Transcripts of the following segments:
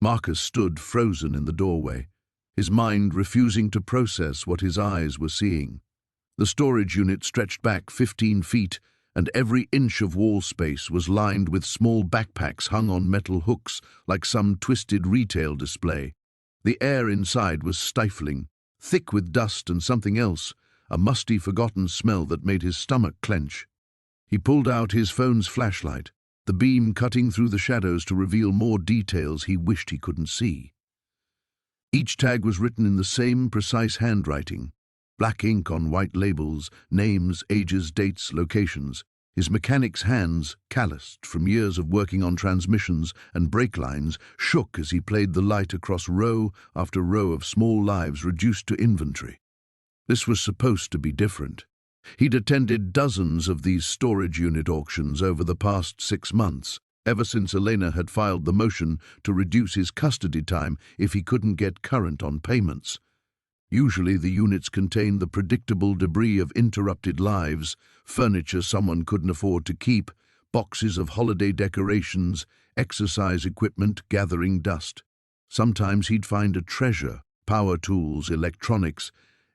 Marcus stood frozen in the doorway, his mind refusing to process what his eyes were seeing. The storage unit stretched back 15 feet, and every inch of wall space was lined with small backpacks hung on metal hooks like some twisted retail display. The air inside was stifling, thick with dust and something else, a musty, forgotten smell that made his stomach clench. He pulled out his phone's flashlight, the beam cutting through the shadows to reveal more details he wished he couldn't see. Each tag was written in the same precise handwriting, black ink on white labels, names, ages, dates, locations. His mechanic's hands, calloused from years of working on transmissions and brake lines, shook as he played the light across row after row of small lives reduced to inventory. This was supposed to be different. He'd attended dozens of these storage unit auctions over the past 6 months, ever since Elena had filed the motion to reduce his custody time if he couldn't get current on payments. Usually the units contained the predictable debris of interrupted lives, furniture someone couldn't afford to keep, boxes of holiday decorations, exercise equipment gathering dust. Sometimes he'd find a treasure, power tools, electronics,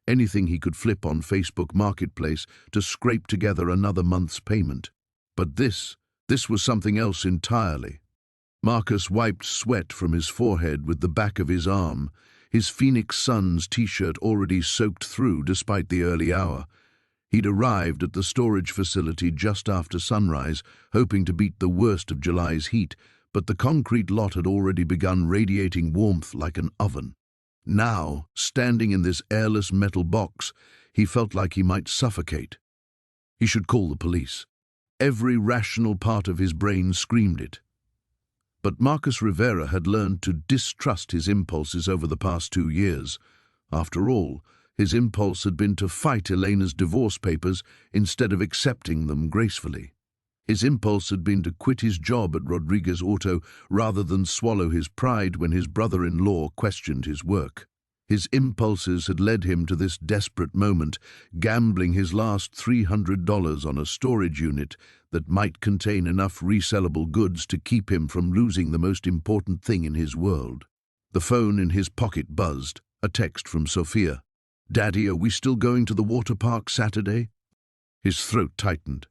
anything he could flip on Facebook Marketplace to scrape together another month's payment. But this was something else entirely. Marcus wiped sweat from his forehead with the back of his arm, his Phoenix Suns t-shirt already soaked through despite the early hour. He'd arrived at the storage facility just after sunrise, hoping to beat the worst of July's heat, but the concrete lot had already begun radiating warmth like an oven. Now, standing in this airless metal box, he felt like he might suffocate. He should call the police. Every rational part of his brain screamed it. But Marcus Rivera had learned to distrust his impulses over the past 2 years. After all, his impulse had been to fight Elena's divorce papers instead of accepting them gracefully. His impulse had been to quit his job at Rodriguez Auto rather than swallow his pride when his brother-in-law questioned his work. His impulses had led him to this desperate moment, gambling his last $300 on a storage unit that might contain enough resellable goods to keep him from losing the most important thing in his world. The phone in his pocket buzzed, a text from Sophia. "Daddy, are we still going to the water park Saturday?" His throat tightened.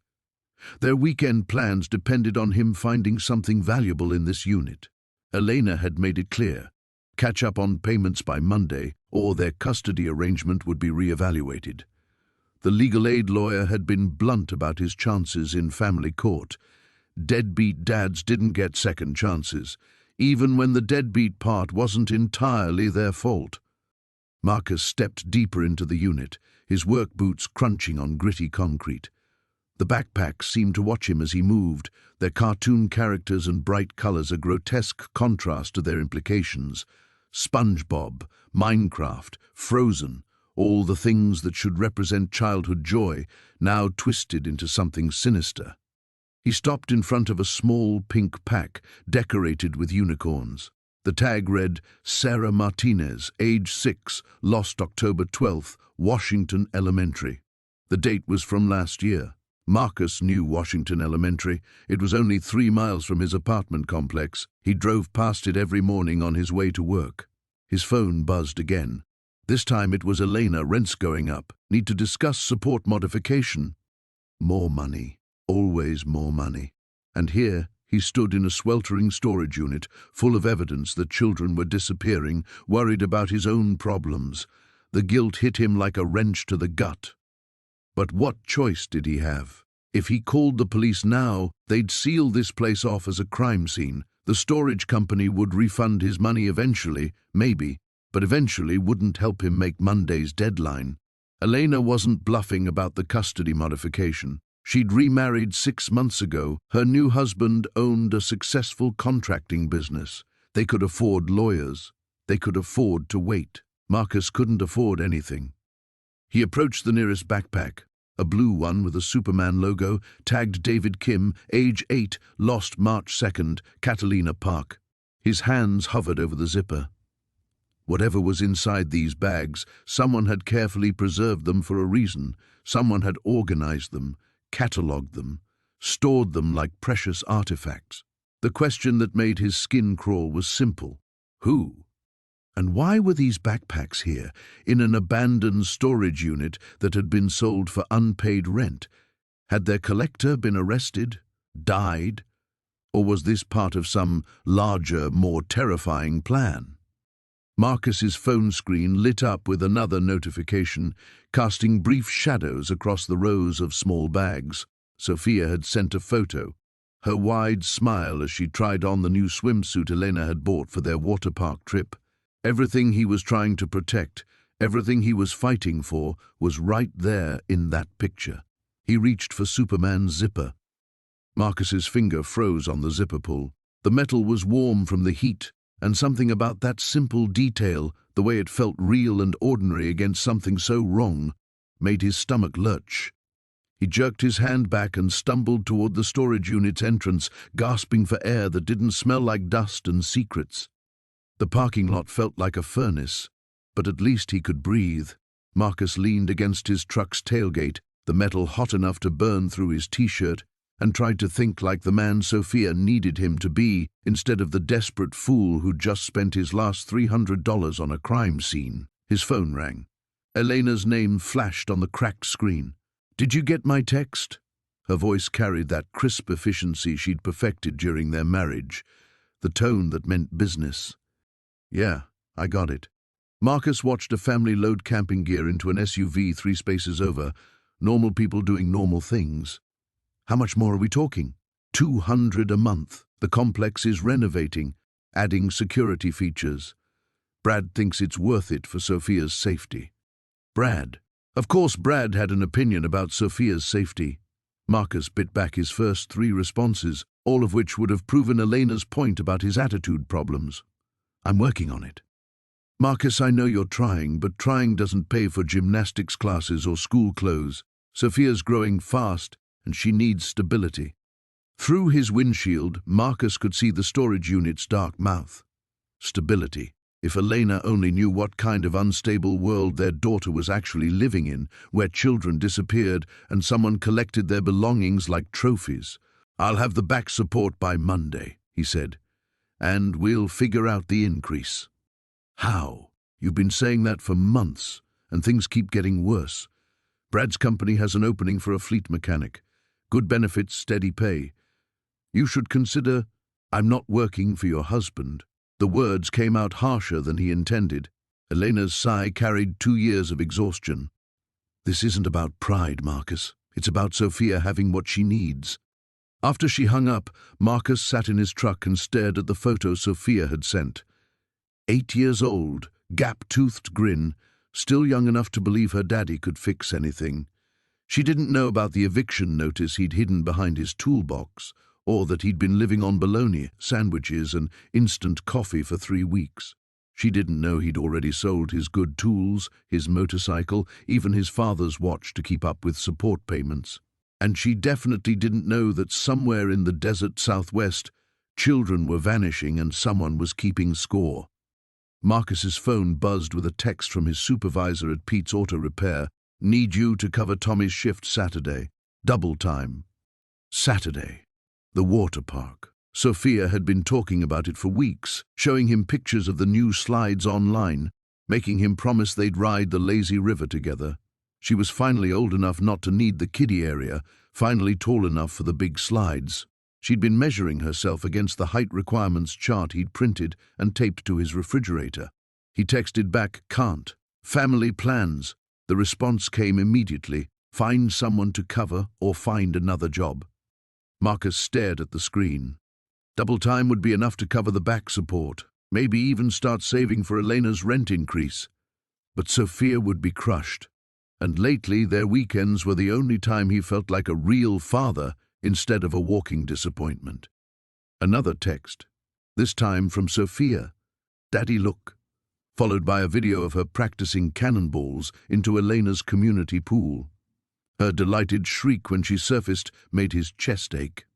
Their weekend plans depended on him finding something valuable in this unit. Elena had made it clear. Catch up on payments by Monday, or their custody arrangement would be reevaluated. The legal aid lawyer had been blunt about his chances in family court. Deadbeat dads didn't get second chances, even when the deadbeat part wasn't entirely their fault. Marcus stepped deeper into the unit, his work boots crunching on gritty concrete. The backpacks seemed to watch him as he moved, their cartoon characters and bright colors a grotesque contrast to their implications. SpongeBob, Minecraft, Frozen, all the things that should represent childhood joy, now twisted into something sinister. He stopped in front of a small pink pack decorated with unicorns. The tag read, "Sarah Martinez, age 6, lost October 12th, Washington Elementary." The date was from last year. Marcus knew Washington Elementary. It was only 3 miles from his apartment complex. He drove past it every morning on his way to work. His phone buzzed again. This time it was Elena, rents going up. Need to discuss support modification. More money. Always more money. And here he stood in a sweltering storage unit, full of evidence that children were disappearing, worried about his own problems. The guilt hit him like a wrench to the gut. But what choice did he have? If he called the police now, they'd seal this place off as a crime scene. The storage company would refund his money eventually, maybe, but eventually wouldn't help him make Monday's deadline. Elena wasn't bluffing about the custody modification. She'd remarried 6 months ago. Her new husband owned a successful contracting business. They could afford lawyers. They could afford to wait. Marcus couldn't afford anything. He approached the nearest backpack, a blue one with a Superman logo, tagged David Kim, age 8, lost March 2nd, Catalina Park. His hands hovered over the zipper. Whatever was inside these bags, someone had carefully preserved them for a reason. Someone had organized them, catalogued them, stored them like precious artifacts. The question that made his skin crawl was simple. Who? And why were these backpacks here, in an abandoned storage unit that had been sold for unpaid rent? Had their collector been arrested, died, or was this part of some larger, more terrifying plan? Marcus's phone screen lit up with another notification, casting brief shadows across the rows of small bags. Sophia had sent a photo, her wide smile as she tried on the new swimsuit Elena had bought for their water park trip. Everything he was trying to protect, everything he was fighting for, was right there in that picture. He reached for Superman's zipper. Marcus's finger froze on the zipper pull. The metal was warm from the heat, and something about that simple detail, the way it felt real and ordinary against something so wrong, made his stomach lurch. He jerked his hand back and stumbled toward the storage unit's entrance, gasping for air that didn't smell like dust and secrets. The parking lot felt like a furnace, but at least he could breathe. Marcus leaned against his truck's tailgate, the metal hot enough to burn through his t-shirt, and tried to think like the man Sophia needed him to be, instead of the desperate fool who'd just spent his last $300 on a crime scene. His phone rang. Elena's name flashed on the cracked screen. "Did you get my text?" Her voice carried that crisp efficiency she'd perfected during their marriage, the tone that meant business. "Yeah, I got it." Marcus watched a family load camping gear into an SUV 3 spaces over, normal people doing normal things. "How much more are we talking?" $200 a month. The complex is renovating, adding security features. Brad thinks it's worth it for Sophia's safety. Brad. Of course Brad had an opinion about Sophia's safety. Marcus bit back his first 3 responses, all of which would have proven Elena's point about his attitude problems. "I'm working on it." "Marcus, I know you're trying, but trying doesn't pay for gymnastics classes or school clothes. Sophia's growing fast, and she needs stability." Through his windshield, Marcus could see the storage unit's dark mouth. Stability. If Elena only knew what kind of unstable world their daughter was actually living in, where children disappeared and someone collected their belongings like trophies. "I'll have the back support by Monday," he said, "and we'll figure out the increase." "How? You've been saying that for months, and things keep getting worse. Brad's company has an opening for a fleet mechanic. Good benefits, steady pay. You should consider—" "I'm not working for your husband." The words came out harsher than he intended. Elena's sigh carried 2 years of exhaustion. "This isn't about pride, Marcus. It's about Sophia having what she needs." After she hung up, Marcus sat in his truck and stared at the photo Sophia had sent. 8 years old, gap-toothed grin, still young enough to believe her daddy could fix anything. She didn't know about the eviction notice he'd hidden behind his toolbox, or that he'd been living on bologna, sandwiches, and instant coffee for 3 weeks. She didn't know he'd already sold his good tools, his motorcycle, even his father's watch to keep up with support payments. And she definitely didn't know that somewhere in the desert southwest, children were vanishing and someone was keeping score. Marcus's phone buzzed with a text from his supervisor at Pete's Auto Repair. "Need you to cover Tommy's shift Saturday. Double time." Saturday. The water park. Sophia had been talking about it for weeks, showing him pictures of the new slides online, making him promise they'd ride the lazy river together. She was finally old enough not to need the kiddie area, finally tall enough for the big slides. She'd been measuring herself against the height requirements chart he'd printed and taped to his refrigerator. He texted back, "Can't. Family plans." The response came immediately, "Find someone to cover or find another job." Marcus stared at the screen. Double time would be enough to cover the back support, maybe even start saving for Elena's rent increase. But Sophia would be crushed. And lately their weekends were the only time he felt like a real father instead of a walking disappointment. Another text, this time from Sophia. "Daddy, look," followed by a video of her practicing cannonballs into Elena's community pool. Her delighted shriek when she surfaced made his chest ache.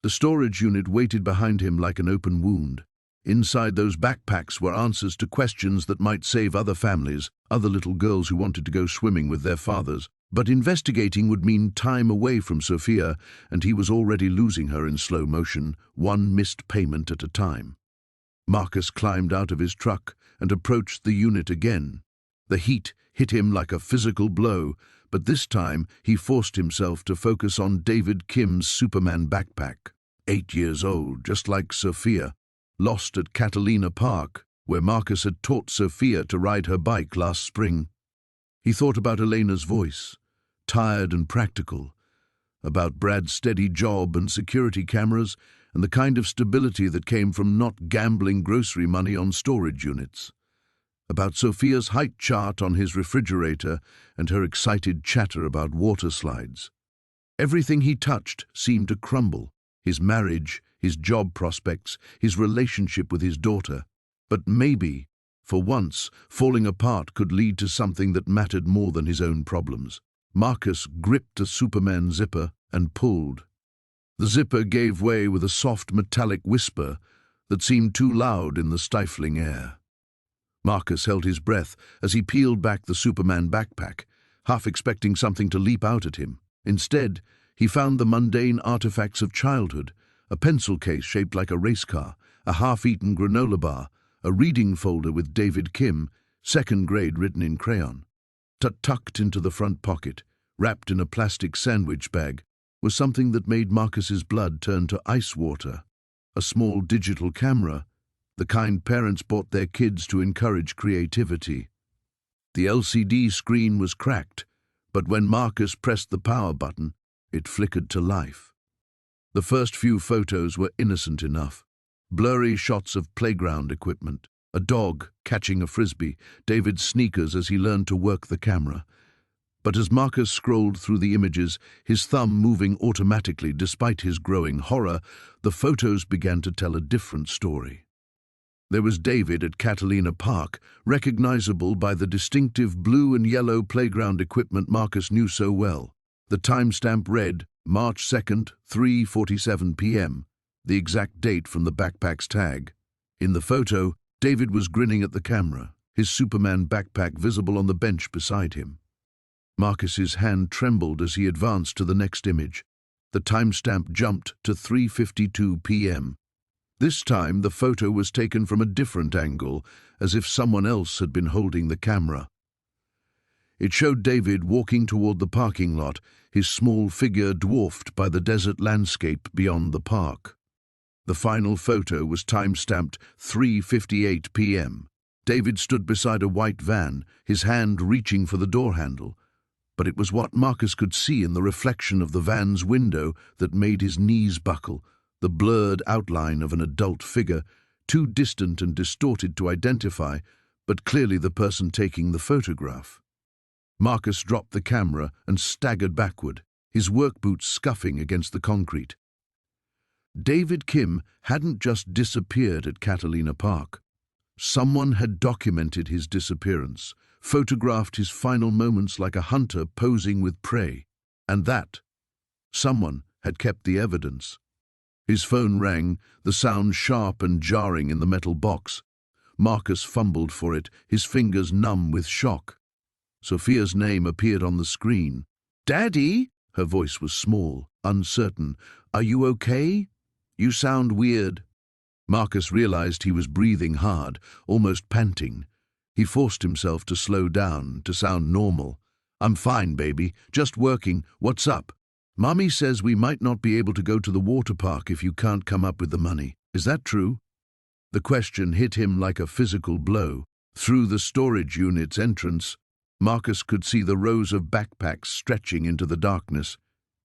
The storage unit waited behind him like an open wound. Inside those backpacks were answers to questions that might save other families, other little girls who wanted to go swimming with their fathers. But investigating would mean time away from Sophia, and he was already losing her in slow motion, one missed payment at a time. Marcus climbed out of his truck and approached the unit again. The heat hit him like a physical blow, but this time he forced himself to focus on David Kim's Superman backpack. 8 years old, just like Sophia, lost at Catalina Park, where Marcus had taught Sophia to ride her bike last spring. He thought about Elena's voice, tired and practical, about Brad's steady job and security cameras, and the kind of stability that came from not gambling grocery money on storage units, about Sophia's height chart on his refrigerator and her excited chatter about water slides. Everything he touched seemed to crumble: his marriage, his job prospects, his relationship with his daughter. But maybe, for once, falling apart could lead to something that mattered more than his own problems. Marcus gripped a Superman zipper and pulled. The zipper gave way with a soft metallic whisper that seemed too loud in the stifling air. Marcus held his breath as he peeled back the Superman backpack, half expecting something to leap out at him. Instead, he found the mundane artifacts of childhood: a pencil case shaped like a race car, a half-eaten granola bar, a reading folder with David Kim, 2nd grade, written in crayon. Tucked into the front pocket, wrapped in a plastic sandwich bag, was something that made Marcus's blood turn to ice water: a small digital camera, the kind parents bought their kids to encourage creativity. The LCD screen was cracked, but when Marcus pressed the power button, it flickered to life. The first few photos were innocent enough: blurry shots of playground equipment, a dog catching a frisbee, David's sneakers as he learned to work the camera. But as Marcus scrolled through the images, his thumb moving automatically despite his growing horror, the photos began to tell a different story. There was David at Catalina Park, recognizable by the distinctive blue and yellow playground equipment Marcus knew so well. The timestamp read March 2nd, 3:47 p.m., the exact date from the backpack's tag. In the photo, David was grinning at the camera, his Superman backpack visible on the bench beside him. Marcus's hand trembled as he advanced to the next image. The timestamp jumped to 3:52 p.m. This time the photo was taken from a different angle, as if someone else had been holding the camera. It showed David walking toward the parking lot, his small figure dwarfed by the desert landscape beyond the park. The final photo was time-stamped 3:58 p.m. David stood beside a white van, his hand reaching for the door handle. But it was what Marcus could see in the reflection of the van's window that made his knees buckle: the blurred outline of an adult figure, too distant and distorted to identify, but clearly the person taking the photograph. Marcus dropped the camera and staggered backward, his work boots scuffing against the concrete. David Kim hadn't just disappeared at Catalina Park. Someone had documented his disappearance, photographed his final moments like a hunter posing with prey. And that someone had kept the evidence. His phone rang, the sound sharp and jarring in the metal box. Marcus fumbled for it, his fingers numb with shock. Sophia's name appeared on the screen. "Daddy?" Her voice was small, uncertain. "Are you okay? You sound weird." Marcus realized he was breathing hard, almost panting. He forced himself to slow down, to sound normal. "I'm fine, baby. Just working. What's up?" "Mommy says we might not be able to go to the water park if you can't come up with the money. Is that true?" The question hit him like a physical blow. Through the storage unit's entrance, Marcus could see the rows of backpacks stretching into the darkness,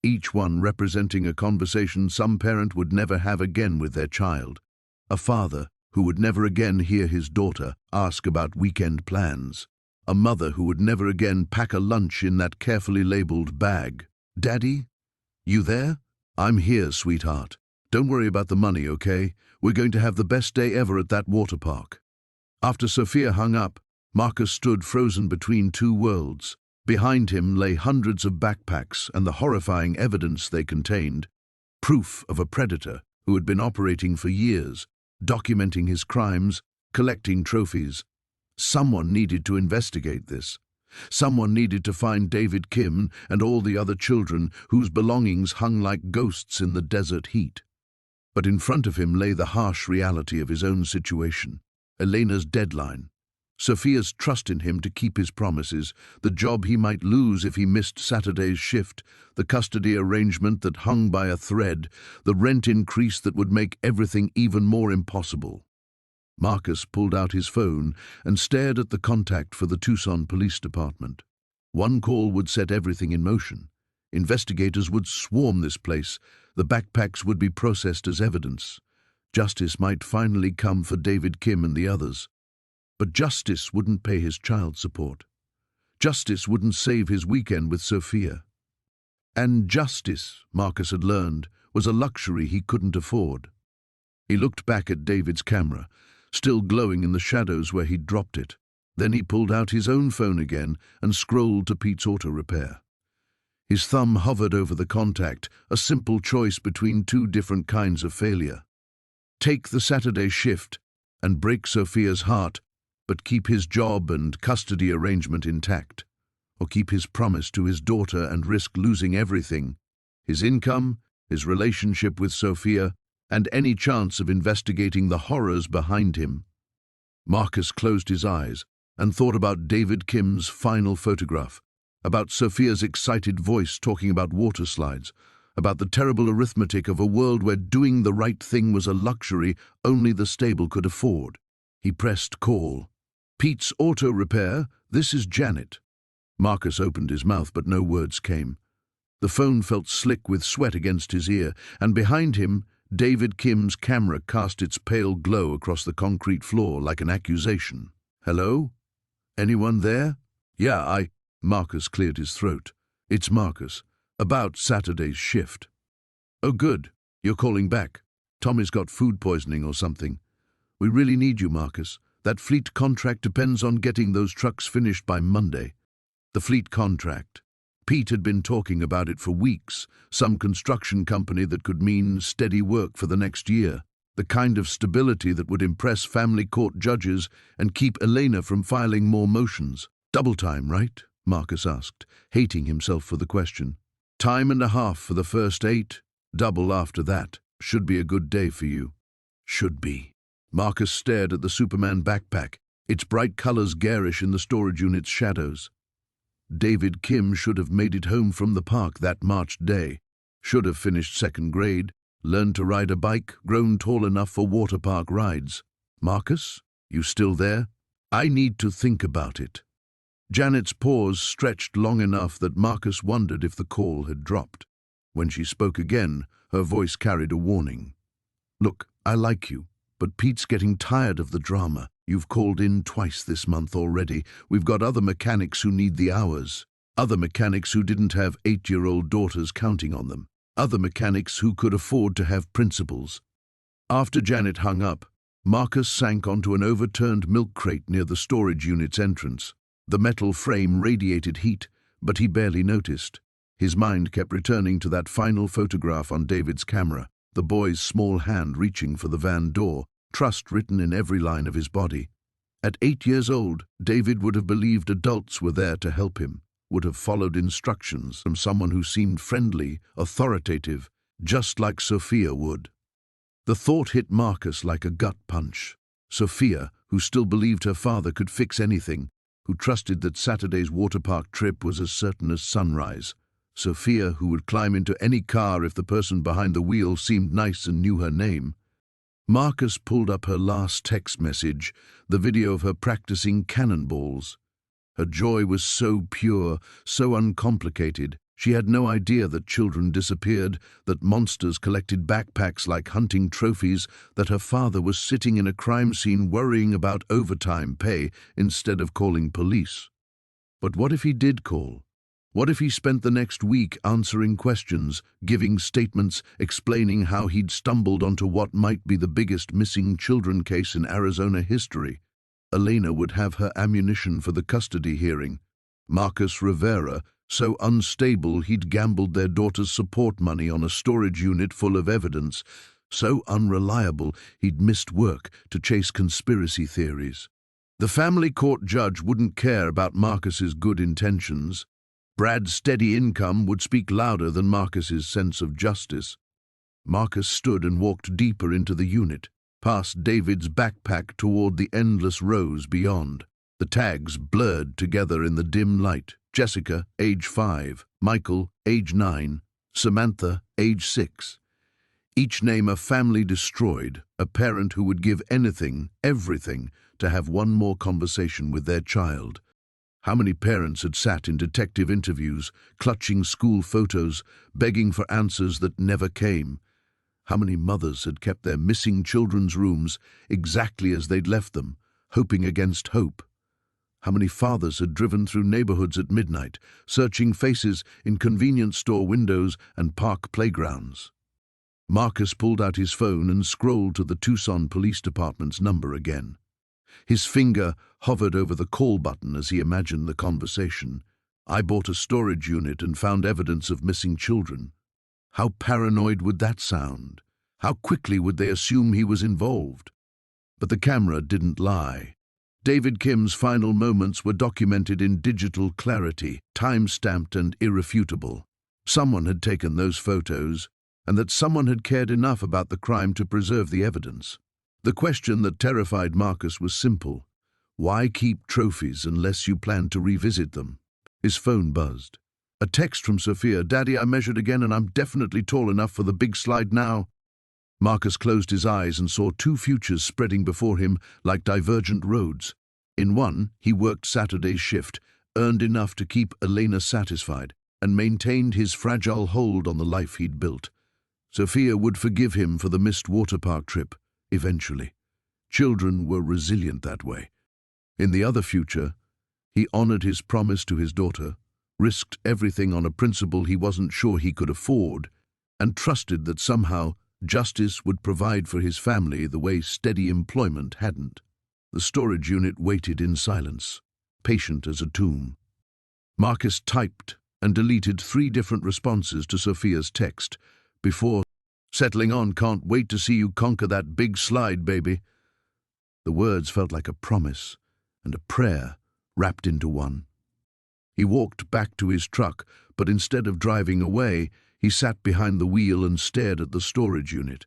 each one representing a conversation some parent would never have again with their child. A father who would never again hear his daughter ask about weekend plans. A mother who would never again pack a lunch in that carefully labeled bag. "Daddy? You there?" "I'm here, sweetheart. Don't worry about the money, okay? We're going to have the best day ever at that water park." After Sophia hung up, Marcus stood frozen between two worlds. Behind him lay hundreds of backpacks and the horrifying evidence they contained. Proof of a predator who had been operating for years, documenting his crimes, collecting trophies. Someone needed to investigate this. Someone needed to find David Kim and all the other children whose belongings hung like ghosts in the desert heat. But in front of him lay the harsh reality of his own situation. Elena's deadline, Sophia's trust in him to keep his promises, the job he might lose if he missed Saturday's shift, the custody arrangement that hung by a thread, the rent increase that would make everything even more impossible. Marcus pulled out his phone and stared at the contact for the Tucson Police Department. One call would set everything in motion. Investigators would swarm this place. The backpacks would be processed as evidence. Justice might finally come for David Kim and the others. But justice wouldn't pay his child support. Justice wouldn't save his weekend with Sophia. And justice, Marcus had learned, was a luxury he couldn't afford. He looked back at David's camera, still glowing in the shadows where he'd dropped it. Then he pulled out his own phone again and scrolled to Pete's auto repair. His thumb hovered over the contact, a simple choice between two different kinds of failure. Take the Saturday shift and break Sophia's heart, but keep his job and custody arrangement intact, or keep his promise to his daughter and risk losing everything, his income, his relationship with Sophia, and any chance of investigating the horrors behind him. Marcus closed his eyes and thought about David Kim's final photograph, about Sophia's excited voice talking about water slides, about the terrible arithmetic of a world where doing the right thing was a luxury only the stable could afford. He pressed call. Pete's auto repair, this is Janet. Marcus opened his mouth, but no words came. The phone felt slick with sweat against his ear, and behind him, David Kim's camera cast its pale glow across the concrete floor like an accusation. Hello? Anyone there? Yeah, Marcus cleared his throat. It's Marcus. About Saturday's shift. Oh, good. You're calling back. Tommy's got food poisoning or something. We really need you, Marcus. That fleet contract depends on getting those trucks finished by Monday. The fleet contract. Pete had been talking about it for weeks. Some construction company that could mean steady work for the next year. The kind of stability that would impress family court judges and keep Elena from filing more motions. Double time, right? Marcus asked, hating himself for the question. Time and a half for the first 8, double after that. Should be a good day for you. Should be. Marcus stared at the Superman backpack, its bright colors garish in the storage unit's shadows. David Kim should have made it home from the park that March day, should have finished 2nd grade, learned to ride a bike, grown tall enough for water park rides. Marcus, you still there? I need to think about it. Janet's pause stretched long enough that Marcus wondered if the call had dropped. When she spoke again, her voice carried a warning. Look, I like you, but Pete's getting tired of the drama. You've called in twice this month already. We've got other mechanics who need the hours. Other mechanics who didn't have 8-year-old daughters counting on them. Other mechanics who could afford to have principals. After Janet hung up, Marcus sank onto an overturned milk crate near the storage unit's entrance. The metal frame radiated heat, but he barely noticed. His mind kept returning to that final photograph on David's camera, the boy's small hand reaching for the van door, trust written in every line of his body. At 8 years old, David would have believed adults were there to help him, would have followed instructions from someone who seemed friendly, authoritative, just like Sophia would. The thought hit Marcus like a gut punch. Sophia, who still believed her father could fix anything, who trusted that Saturday's water park trip was as certain as sunrise. Sophia, who would climb into any car if the person behind the wheel seemed nice and knew her name. Marcus pulled up her last text message, the video of her practicing cannonballs. Her joy was so pure, so uncomplicated. She had no idea that children disappeared, that monsters collected backpacks like hunting trophies, that her father was sitting in a crime scene worrying about overtime pay instead of calling police. But what if he did call? What if he spent the next week answering questions, giving statements, explaining how he'd stumbled onto what might be the biggest missing children case in Arizona history? Elena would have her ammunition for the custody hearing. Marcus Rivera, so unstable he'd gambled their daughter's support money on a storage unit full of evidence, so unreliable he'd missed work to chase conspiracy theories. The family court judge wouldn't care about Marcus's good intentions. Brad's steady income would speak louder than Marcus's sense of justice. Marcus stood and walked deeper into the unit, past David's backpack toward the endless rows beyond. The tags blurred together in the dim light. Jessica, age 5, Michael, age 9, Samantha, age 6. Each name a family destroyed, a parent who would give anything, everything, to have one more conversation with their child. How many parents had sat in detective interviews, clutching school photos, begging for answers that never came? How many mothers had kept their missing children's rooms exactly as they'd left them, hoping against hope? How many fathers had driven through neighborhoods at midnight, searching faces in convenience store windows and park playgrounds? Marcus pulled out his phone and scrolled to the Tucson Police Department's number again. His finger hovered over the call button as he imagined the conversation. "I bought a storage unit and found evidence of missing children." How paranoid would that sound? How quickly would they assume he was involved? But the camera didn't lie. David Kim's final moments were documented in digital clarity, time-stamped and irrefutable. Someone had taken those photos, and that someone had cared enough about the crime to preserve the evidence. The question that terrified Marcus was simple. Why keep trophies unless you plan to revisit them? His phone buzzed. A text from Sophia. "Daddy, I measured again and I'm definitely tall enough for the big slide now." Marcus closed his eyes and saw two futures spreading before him like divergent roads. In one, he worked Saturday's shift, earned enough to keep Elena satisfied, and maintained his fragile hold on the life he'd built. Sophia would forgive him for the missed water park trip, eventually. Children were resilient that way. In the other future, he honored his promise to his daughter, risked everything on a principle he wasn't sure he could afford, and trusted that somehow justice would provide for his family the way steady employment hadn't. The storage unit waited in silence, patient as a tomb. Marcus typed and deleted 3 different responses to Sophia's text before settling on, "Can't wait to see you conquer that big slide, baby." The words felt like a promise and a prayer wrapped into one. He walked back to his truck, but instead of driving away, he sat behind the wheel and stared at the storage unit.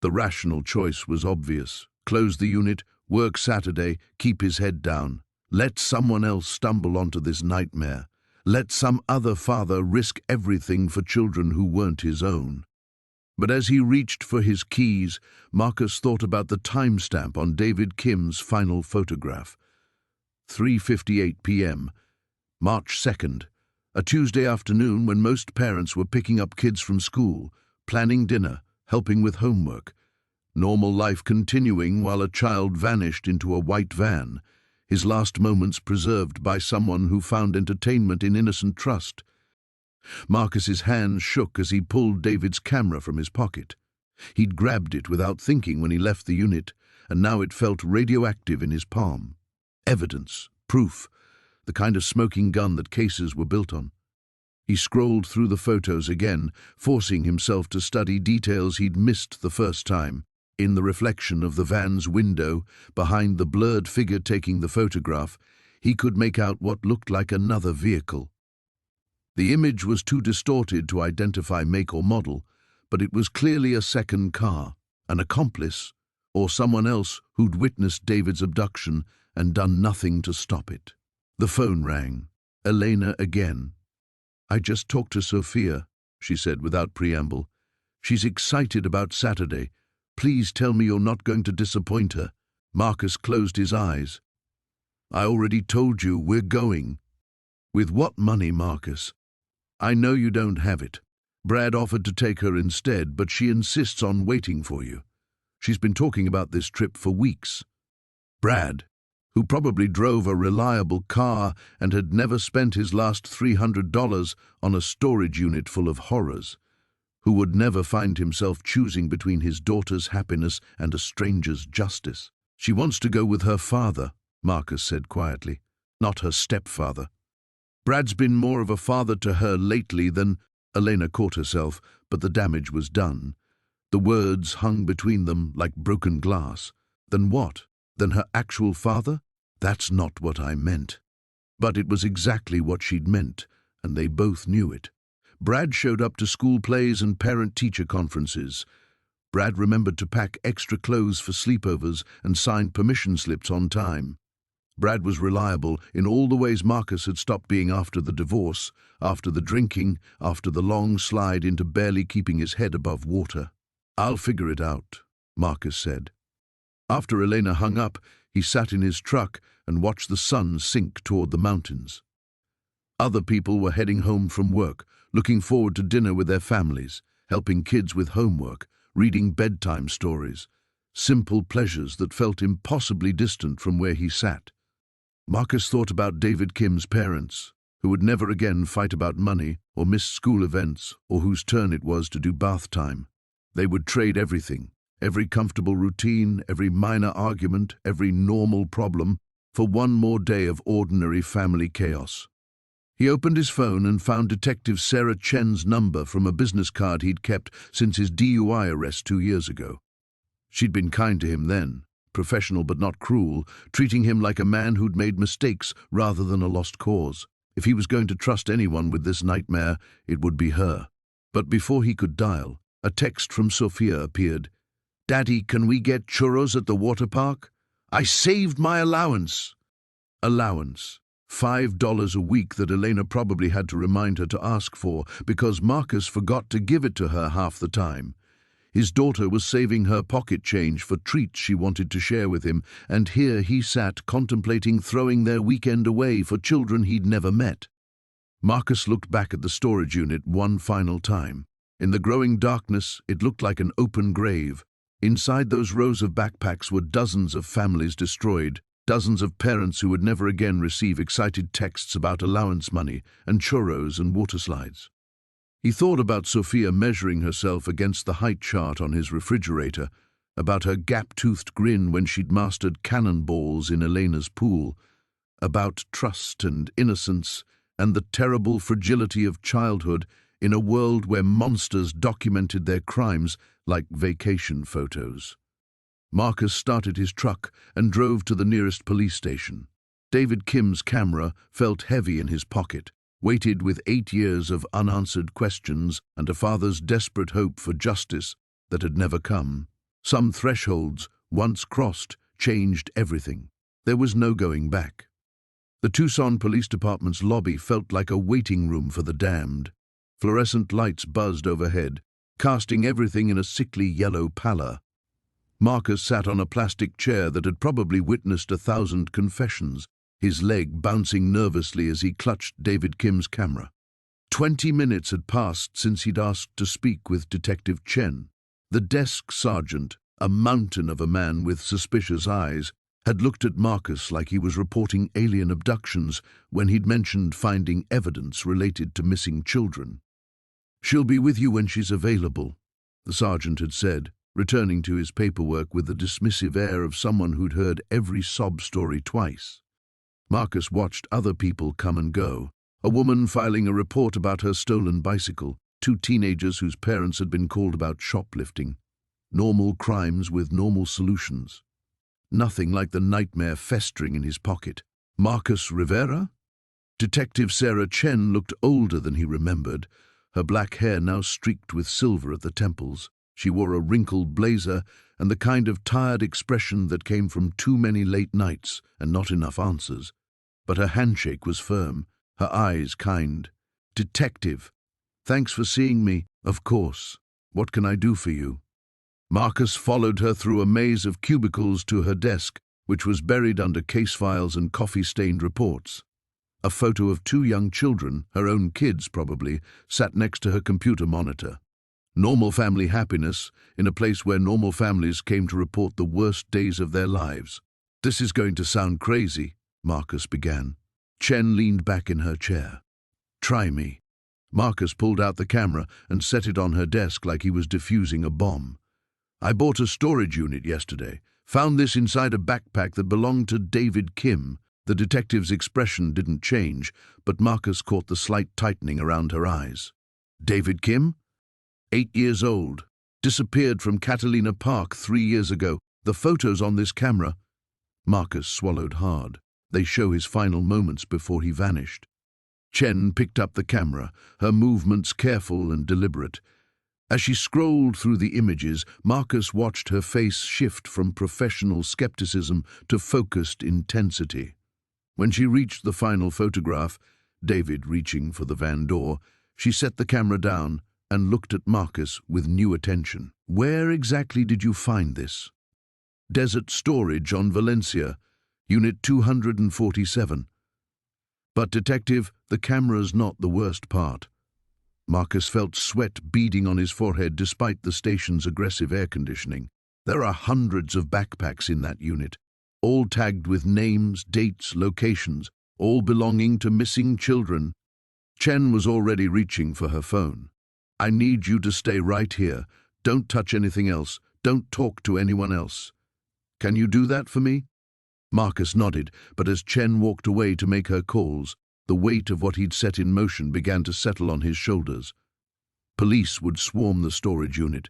The rational choice was obvious. Close the unit, work Saturday, keep his head down. Let someone else stumble onto this nightmare. Let some other father risk everything for children who weren't his own. But as he reached for his keys, Marcus thought about the timestamp on David Kim's final photograph. 3:58 p.m., March 2nd, a Tuesday afternoon when most parents were picking up kids from school, planning dinner, helping with homework. Normal life continuing while a child vanished into a white van, his last moments preserved by someone who found entertainment in innocent trust. Marcus's hands shook as he pulled David's camera from his pocket. He'd grabbed it without thinking when he left the unit, and now it felt radioactive in his palm. Evidence, proof, the kind of smoking gun that cases were built on. He scrolled through the photos again, forcing himself to study details he'd missed the first time. In the reflection of the van's window, behind the blurred figure taking the photograph, he could make out what looked like another vehicle. The image was too distorted to identify make or model, but it was clearly a second car, an accomplice, or someone else who'd witnessed David's abduction and done nothing to stop it. The phone rang. Elena again. "I just talked to Sophia," she said without preamble. "She's excited about Saturday. Please tell me you're not going to disappoint her." Marcus closed his eyes. "I already told you we're going." "With what money, Marcus?" "I know you don't have it. Brad offered to take her instead, but she insists on waiting for you. She's been talking about this trip for weeks." Brad, who probably drove a reliable car and had never spent his last $300 on a storage unit full of horrors, who would never find himself choosing between his daughter's happiness and a stranger's justice. "She wants to go with her father," Marcus said quietly, "not her stepfather. Brad's been more of a father to her lately than—" Elena caught herself, but the damage was done. The words hung between them like broken glass. "Than what? Than her actual father? That's not what I meant." But it was exactly what she'd meant, and they both knew it. Brad showed up to school plays and parent-teacher conferences. Brad remembered to pack extra clothes for sleepovers and signed permission slips on time. Brad was reliable in all the ways Marcus had stopped being after the divorce, after the drinking, after the long slide into barely keeping his head above water. "I'll figure it out," Marcus said. After Elena hung up, he sat in his truck and watched the sun sink toward the mountains. Other people were heading home from work, looking forward to dinner with their families, helping kids with homework, reading bedtime stories, simple pleasures that felt impossibly distant from where he sat. Marcus thought about David Kim's parents, who would never again fight about money or miss school events or whose turn it was to do bath time. They would trade everything, every comfortable routine, every minor argument, every normal problem, for one more day of ordinary family chaos. He opened his phone and found Detective Sarah Chen's number from a business card he'd kept since his DUI arrest 2 years ago. She'd been kind to him then, professional but not cruel, treating him like a man who'd made mistakes rather than a lost cause. If he was going to trust anyone with this nightmare, it would be her. But before he could dial, a text from Sophia appeared. "Daddy, can we get churros at the water park? I saved my allowance." Allowance. $5 a week that Elena probably had to remind her to ask for because Marcus forgot to give it to her half the time. His daughter was saving her pocket change for treats she wanted to share with him, and here he sat contemplating throwing their weekend away for children he'd never met. Marcus looked back at the storage unit one final time. In the growing darkness, it looked like an open grave. Inside those rows of backpacks were dozens of families destroyed, dozens of parents who would never again receive excited texts about allowance money and churros and water slides. He thought about Sophia measuring herself against the height chart on his refrigerator, about her gap-toothed grin when she'd mastered cannonballs in Elena's pool, about trust and innocence and the terrible fragility of childhood in a world where monsters documented their crimes like vacation photos. Marcus started his truck and drove to the nearest police station. David Kim's camera felt heavy in his pocket, weighted with 8 years of unanswered questions and a father's desperate hope for justice that had never come. Some thresholds, once crossed, changed everything. There was no going back. The Tucson Police Department's lobby felt like a waiting room for the damned. Fluorescent lights buzzed overhead, casting everything in a sickly yellow pallor. Marcus sat on a plastic chair that had probably witnessed 1,000 confessions, his leg bouncing nervously as he clutched David Kim's camera. 20 minutes had passed since he'd asked to speak with Detective Chen. The desk sergeant, a mountain of a man with suspicious eyes, had looked at Marcus like he was reporting alien abductions when he'd mentioned finding evidence related to missing children. "She'll be with you when she's available," the sergeant had said, returning to his paperwork with the dismissive air of someone who'd heard every sob story twice. Marcus watched other people come and go. A woman filing a report about her stolen bicycle, 2 teenagers whose parents had been called about shoplifting. Normal crimes with normal solutions. Nothing like the nightmare festering in his pocket. Marcus Rivera? Detective Sarah Chen looked older than he remembered, her black hair now streaked with silver at the temples. She wore a wrinkled blazer and the kind of tired expression that came from too many late nights and not enough answers. But her handshake was firm, her eyes kind. "Detective, thanks for seeing me. Of course. What can I do for you?" Marcus followed her through a maze of cubicles to her desk, which was buried under case files and coffee-stained reports. A photo of 2 young children, her own kids probably, sat next to her computer monitor. Normal family happiness in a place where normal families came to report the worst days of their lives. "This is going to sound crazy," Marcus began. Chen leaned back in her chair. "Try me." Marcus pulled out the camera and set it on her desk like he was defusing a bomb. "I bought a storage unit yesterday. Found this inside a backpack that belonged to David Kim." The detective's expression didn't change, but Marcus caught the slight tightening around her eyes. "David Kim? 8 years old. Disappeared from Catalina Park 3 years ago. The photos on this camera." Marcus swallowed hard. They show his final moments before he vanished. Chen picked up the camera, her movements careful and deliberate. As she scrolled through the images, Marcus watched her face shift from professional skepticism to focused intensity. When she reached the final photograph, David reaching for the van door, she set the camera down and looked at Marcus with new attention. "Where exactly did you find this?" "Desert storage on Valencia, Unit 247. "But, Detective, the camera's not the worst part." Marcus felt sweat beading on his forehead despite the station's aggressive air conditioning. "There are hundreds of backpacks in that unit, all tagged with names, dates, locations, all belonging to missing children." Chen was already reaching for her phone. "I need you to stay right here. Don't touch anything else. Don't talk to anyone else. Can you do that for me?" Marcus nodded, but as Chen walked away to make her calls, the weight of what he'd set in motion began to settle on his shoulders. Police would swarm the storage unit.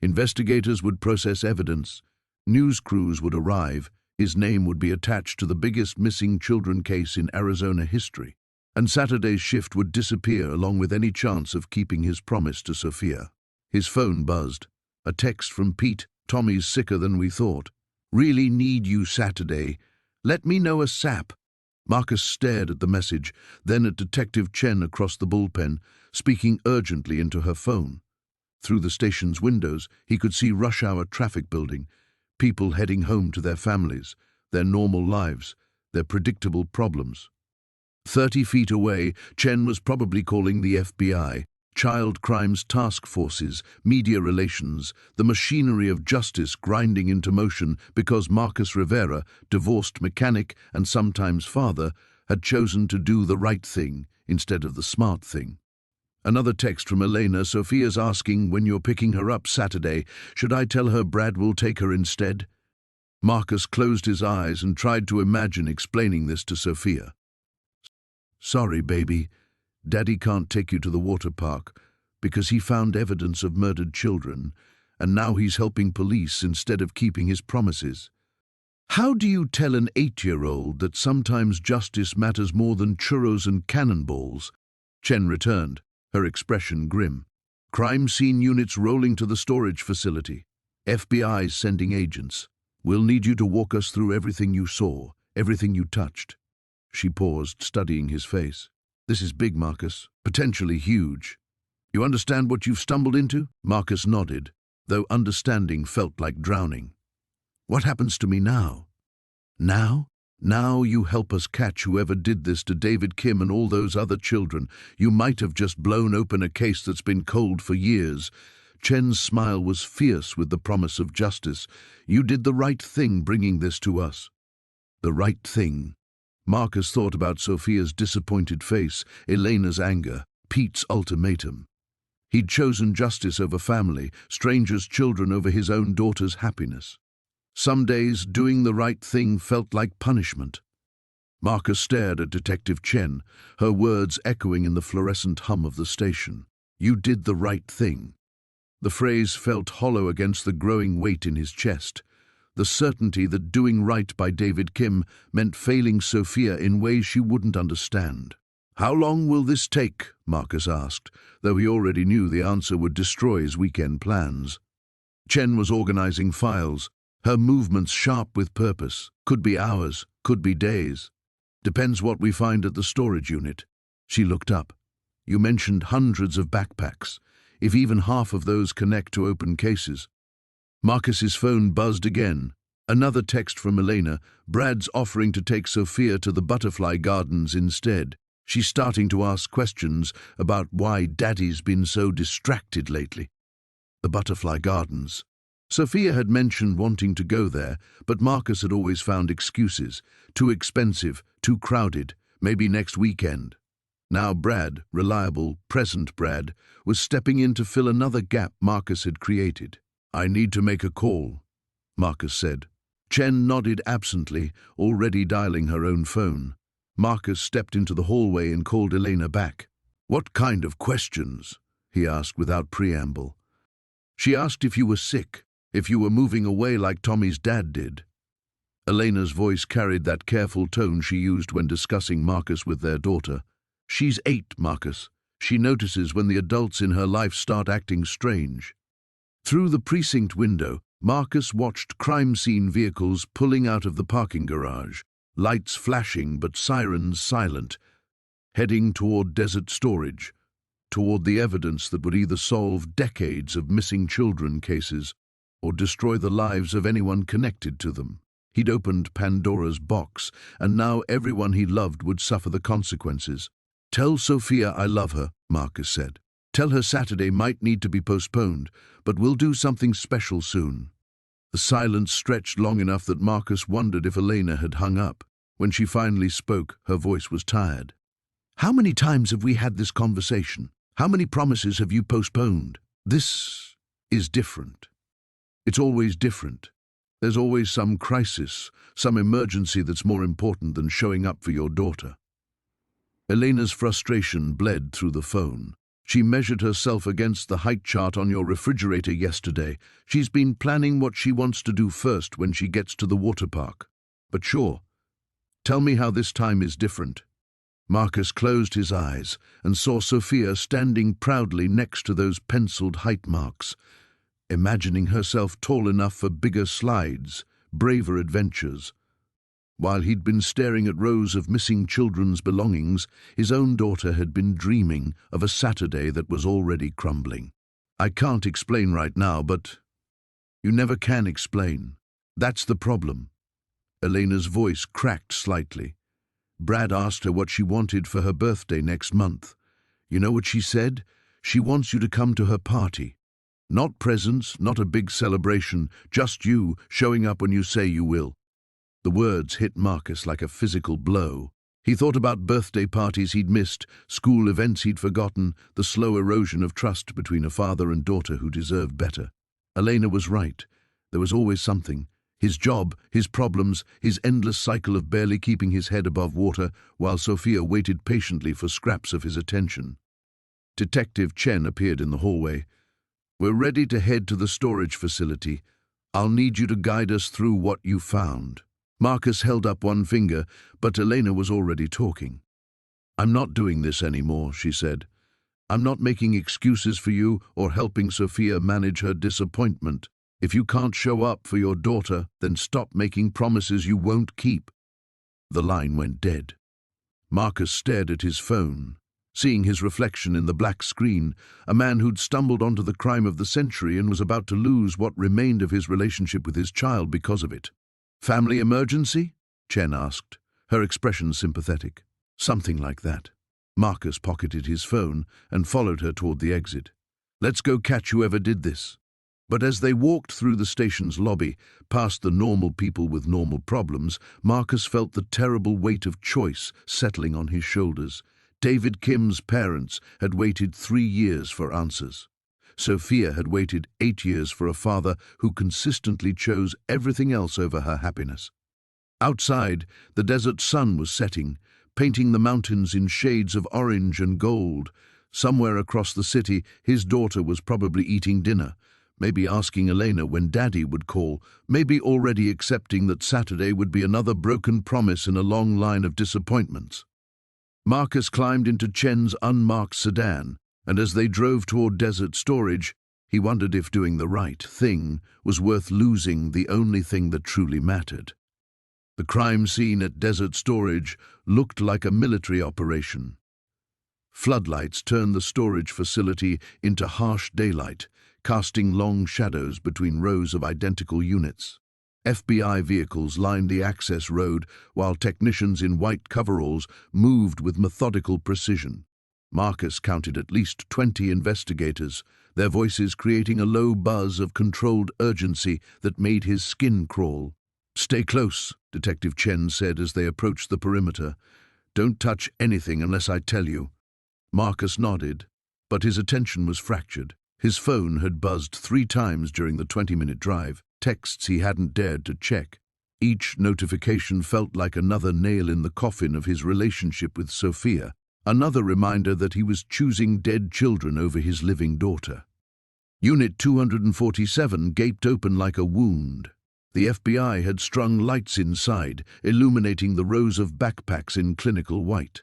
Investigators would process evidence. News crews would arrive. His name would be attached to the biggest missing children case in Arizona history. And Saturday's shift would disappear along with any chance of keeping his promise to Sophia. His phone buzzed. A text from Pete. "Tommy's sicker than we thought. Really need you Saturday. Let me know ASAP." Marcus stared at the message, then at Detective Chen across the bullpen, speaking urgently into her phone. Through the station's windows, he could see rush-hour traffic building, people heading home to their families, their normal lives, their predictable problems. 30 feet away, Chen was probably calling the FBI, child crimes task forces, media relations, the machinery of justice grinding into motion because Marcus Rivera, divorced mechanic and sometimes father, had chosen to do the right thing instead of the smart thing. Another text from Elena. "Sophia's asking when you're picking her up Saturday. Should I tell her Brad will take her instead?" Marcus closed his eyes and tried to imagine explaining this to Sophia. "Sorry, baby. Daddy can't take you to the water park because he found evidence of murdered children, and now he's helping police instead of keeping his promises." How do you tell an 8-year-old that sometimes justice matters more than churros and cannonballs? Chen returned, her expression grim. "Crime scene units rolling to the storage facility. FBI sending agents. We'll need you to walk us through everything you saw, everything you touched." She paused, studying his face. "This is big, Marcus. Potentially huge. You understand what you've stumbled into?" Marcus nodded, though understanding felt like drowning. "What happens to me now?" "Now? Now you help us catch whoever did this to David Kim and all those other children. You might have just blown open a case that's been cold for years." Chen's smile was fierce with the promise of justice. "You did the right thing bringing this to us." The right thing. Marcus thought about Sophia's disappointed face, Elena's anger, Pete's ultimatum. He'd chosen justice over family, strangers' children over his own daughter's happiness. Some days, doing the right thing felt like punishment. Marcus stared at Detective Chen, her words echoing in the fluorescent hum of the station. "You did the right thing." The phrase felt hollow against the growing weight in his chest. The certainty that doing right by David Kim meant failing Sophia in ways she wouldn't understand. "How long will this take?" Marcus asked, though he already knew the answer would destroy his weekend plans. Chen was organizing files, her movements sharp with purpose. "Could be hours, could be days. Depends what we find at the storage unit." She looked up. "You mentioned hundreds of backpacks. If even half of those connect to open cases." Marcus's phone buzzed again. Another text from Elena. "Brad's offering to take Sophia to the butterfly gardens instead. She's starting to ask questions about why Daddy's been so distracted lately." The butterfly gardens. Sophia had mentioned wanting to go there, but Marcus had always found excuses. Too expensive, too crowded, maybe next weekend. Now Brad, reliable, present Brad, was stepping in to fill another gap Marcus had created. "I need to make a call," Marcus said. Chen nodded absently, already dialing her own phone. Marcus stepped into the hallway and called Elena back. "What kind of questions?" he asked without preamble. "She asked if you were sick, if you were moving away like Tommy's dad did." Elena's voice carried that careful tone she used when discussing Marcus with their daughter. She's 8, Marcus. She notices when the adults in her life start acting strange. Through the precinct window, Marcus watched crime scene vehicles pulling out of the parking garage, lights flashing but sirens silent, heading toward desert storage, toward the evidence that would either solve decades of missing children cases or destroy the lives of anyone connected to them. He'd opened Pandora's box, and now everyone he loved would suffer the consequences. "Tell Sophia I love her," Marcus said. "Tell her Saturday might need to be postponed, but we'll do something special soon." The silence stretched long enough that Marcus wondered if Elena had hung up. When she finally spoke, her voice was tired. "How many times have we had this conversation? How many promises have you postponed? This is different. It's always different. There's always some crisis, some emergency that's more important than showing up for your daughter." Elena's frustration bled through the phone. "She measured herself against the height chart on your refrigerator yesterday. She's been planning what she wants to do first when she gets to the water park. But sure, tell me how this time is different." Marcus closed his eyes and saw Sophia standing proudly next to those penciled height marks, imagining herself tall enough for bigger slides, braver adventures. While he'd been staring at rows of missing children's belongings, his own daughter had been dreaming of a Saturday that was already crumbling. "I can't explain right now, but you never can explain. That's the problem." Elena's voice cracked slightly. "Brad asked her what she wanted for her birthday next month. You know what she said? She wants you to come to her party. Not presents, not a big celebration, just you showing up when you say you will." The words hit Marcus like a physical blow. He thought about birthday parties he'd missed, school events he'd forgotten, the slow erosion of trust between a father and daughter who deserved better. Elena was right. There was always something. His job, his problems, his endless cycle of barely keeping his head above water, while Sophia waited patiently for scraps of his attention. Detective Chen appeared in the hallway. "We're ready to head to the storage facility. I'll need you to guide us through what you found." Marcus held up one finger, but Elena was already talking. "I'm not doing this anymore," she said. "I'm not making excuses for you or helping Sophia manage her disappointment. If you can't show up for your daughter, then stop making promises you won't keep." The line went dead. Marcus stared at his phone, seeing his reflection in the black screen, a man who'd stumbled onto the crime of the century and was about to lose what remained of his relationship with his child because of it. "Family emergency?" Chen asked, her expression sympathetic. "Something like that." Marcus pocketed his phone and followed her toward the exit. "Let's go catch whoever did this." But as they walked through the station's lobby, past the normal people with normal problems, Marcus felt the terrible weight of choice settling on his shoulders. David Kim's parents had waited 3 years for answers. Sophia had waited 8 years for a father who consistently chose everything else over her happiness. Outside, the desert sun was setting, painting the mountains in shades of orange and gold. Somewhere across the city, his daughter was probably eating dinner, maybe asking Elena when Daddy would call, maybe already accepting that Saturday would be another broken promise in a long line of disappointments. Marcus climbed into Chen's unmarked sedan, and as they drove toward desert storage, he wondered if doing the right thing was worth losing the only thing that truly mattered. The crime scene at desert storage looked like a military operation. Floodlights turned the storage facility into harsh daylight, casting long shadows between rows of identical units. FBI vehicles lined the access road, while technicians in white coveralls moved with methodical precision. Marcus counted at least 20 investigators, their voices creating a low buzz of controlled urgency that made his skin crawl. "Stay close," Detective Chen said as they approached the perimeter. "Don't touch anything unless I tell you." Marcus nodded, but his attention was fractured. His phone had buzzed 3 times during the 20-minute drive, texts he hadn't dared to check. Each notification felt like another nail in the coffin of his relationship with Sophia, another reminder that he was choosing dead children over his living daughter. Unit 247 gaped open like a wound. The FBI had strung lights inside, illuminating the rows of backpacks in clinical white.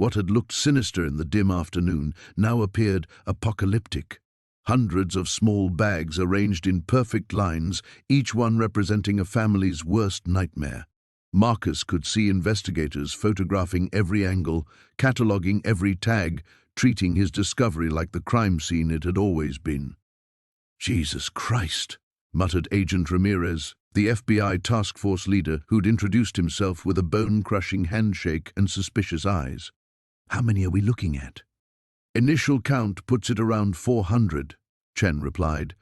What had looked sinister in the dim afternoon now appeared apocalyptic. Hundreds of small bags arranged in perfect lines, each one representing a family's worst nightmare. Marcus could see investigators photographing every angle, cataloguing every tag, treating his discovery like the crime scene it had always been. "Jesus Christ," muttered Agent Ramirez, the FBI task force leader who'd introduced himself with a bone-crushing handshake and suspicious eyes. "How many are we looking at?" "Initial count puts it around 400, Chen replied.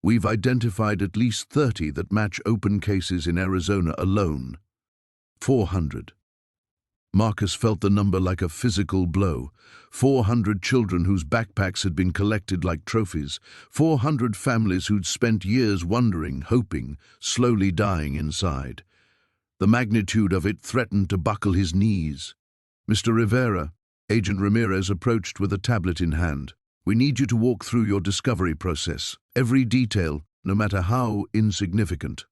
"We've identified at least 30 that match open cases in Arizona alone." 400. Marcus felt the number like a physical blow. 400 children whose backpacks had been collected like trophies. 400 families who'd spent years wondering, hoping, slowly dying inside. The magnitude of it threatened to buckle his knees. "Mr. Rivera," Agent Ramirez approached with a tablet in hand. "We need you to walk through your discovery process. Every detail, no matter how insignificant."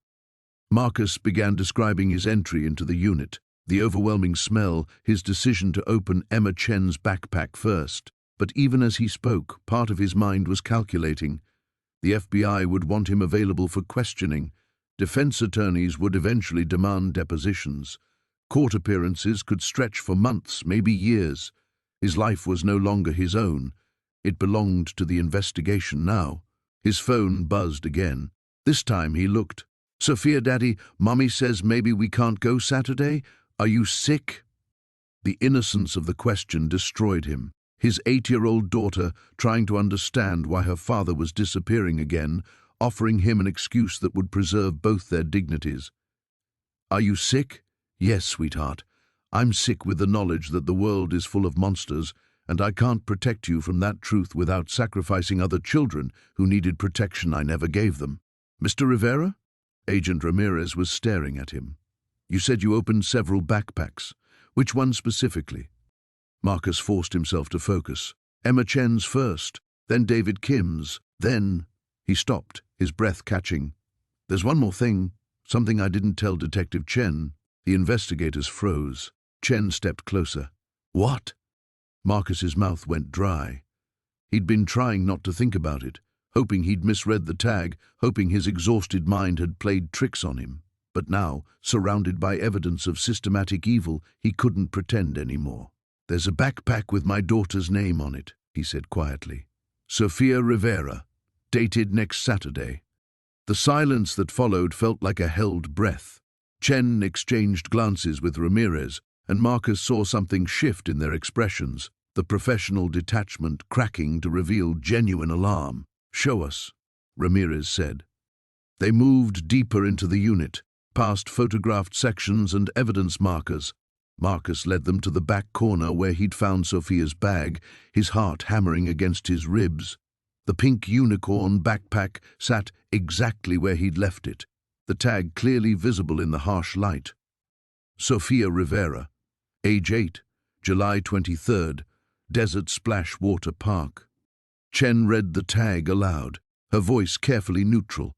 Marcus began describing his entry into the unit. The overwhelming smell, his decision to open Emma Chen's backpack first. But even as he spoke, part of his mind was calculating. The FBI would want him available for questioning. Defense attorneys would eventually demand depositions. Court appearances could stretch for months, maybe years. His life was no longer his own. It belonged to the investigation now. His phone buzzed again. This time he looked. "Sophia, Daddy, Mommy says maybe we can't go Saturday. Are you sick?" The innocence of the question destroyed him. His 8-year-old daughter, trying to understand why her father was disappearing again, offering him an excuse that would preserve both their dignities. "Are you sick?" "Yes, sweetheart. I'm sick with the knowledge that the world is full of monsters, and I can't protect you from that truth without sacrificing other children who needed protection I never gave them." "Mr. Rivera?" Agent Ramirez was staring at him. "You said you opened several backpacks. Which one specifically?" Marcus forced himself to focus. "Emma Chen's first, then David Kim's, then—" He stopped, his breath catching. "There's one more thing, something I didn't tell Detective Chen." The investigators froze. Chen stepped closer. "What?" Marcus's mouth went dry. He'd been trying not to think about it, hoping he'd misread the tag, hoping his exhausted mind had played tricks on him. But now, surrounded by evidence of systematic evil, he couldn't pretend anymore. "There's a backpack with my daughter's name on it," he said quietly. "Sophia Rivera, dated next Saturday." The silence that followed felt like a held breath. Chen exchanged glances with Ramirez, and Marcus saw something shift in their expressions, the professional detachment cracking to reveal genuine alarm. "Show us," Ramirez said. They moved deeper into the unit, past photographed sections and evidence markers. Marcus led them to the back corner where he'd found Sophia's bag, his heart hammering against his ribs. The pink unicorn backpack sat exactly where he'd left it, the tag clearly visible in the harsh light. "Sophia Rivera, age 8, July 23rd, Desert Splash Water Park." Chen read the tag aloud, her voice carefully neutral.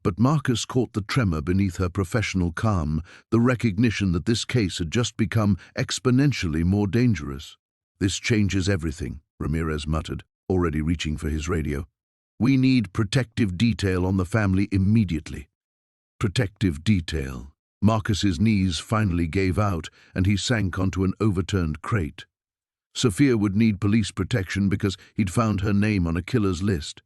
But Marcus caught the tremor beneath her professional calm, the recognition that this case had just become exponentially more dangerous. "This changes everything," Ramirez muttered, already reaching for his radio. "We need protective detail on the family immediately." Protective detail. Marcus's knees finally gave out, and he sank onto an overturned crate. Sophia would need police protection because he'd found her name on a killer's list.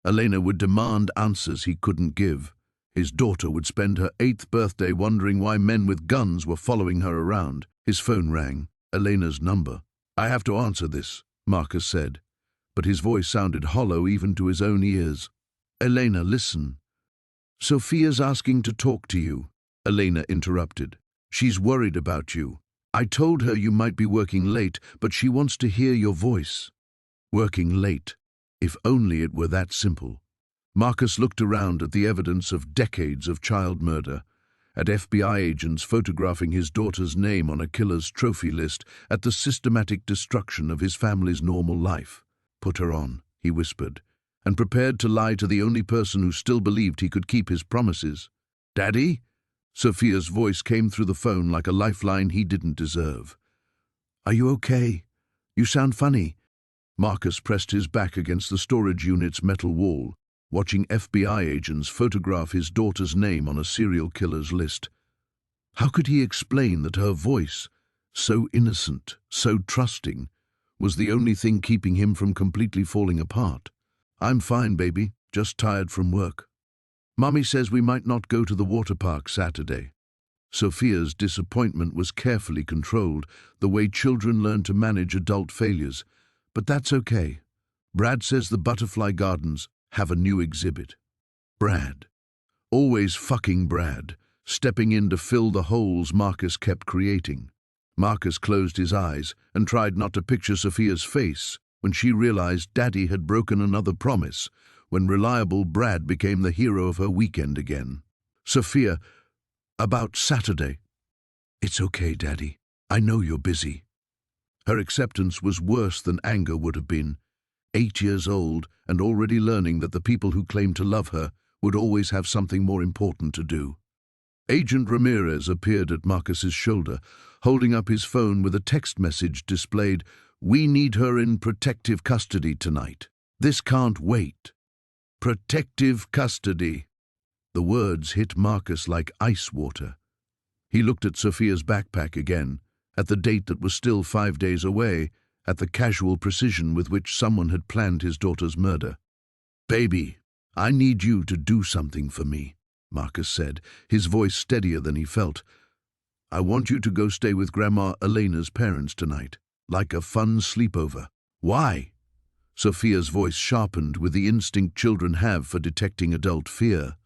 Elena would demand answers he couldn't give. His daughter would spend her 8th birthday wondering why men with guns were following her around. His phone rang. Elena's number. "I have to answer this," Marcus said, but his voice sounded hollow even to his own ears. "Elena, listen." "Sophia's asking to talk to you," Elena interrupted. "She's worried about you. I told her you might be working late, but she wants to hear your voice." Working late. If only it were that simple. Marcus looked around at the evidence of decades of child murder, at FBI agents photographing his daughter's name on a killer's trophy list, at the systematic destruction of his family's normal life. "Put her on," he whispered, and prepared to lie to the only person who still believed he could keep his promises. "Daddy?" Sophia's voice came through the phone like a lifeline he didn't deserve. Are you okay? You sound funny. Marcus pressed his back against the storage unit's metal wall, watching FBI agents photograph his daughter's name on a serial killer's list. How could he explain that her voice, so innocent, so trusting, was the only thing keeping him from completely falling apart? I'm fine, baby, just tired from work. Mommy says we might not go to the water park Saturday. Sophia's disappointment was carefully controlled, the way children learn to manage adult failures. But that's okay. Brad says the Butterfly Gardens have a new exhibit. Brad. Always fucking Brad, stepping in to fill the holes Marcus kept creating. Marcus closed his eyes and tried not to picture Sophia's face when she realized Daddy had broken another promise, when reliable Brad became the hero of her weekend again. Sophia, about Saturday. It's okay, Daddy. I know you're busy. Her acceptance was worse than anger would have been. 8 years old and already learning that the people who claimed to love her would always have something more important to do. Agent Ramirez appeared at Marcus's shoulder, holding up his phone with a text message displayed, "We need her in protective custody tonight. This can't wait." Protective custody. The words hit Marcus like ice water. He looked at Sophia's backpack again, at the date that was still 5 days away, at the casual precision with which someone had planned his daughter's murder. "Baby, I need you to do something for me," Marcus said, his voice steadier than he felt. "I want you to go stay with Grandma Elena's parents tonight, like a fun sleepover." "Why?" Sophia's voice sharpened with the instinct children have for detecting adult fear.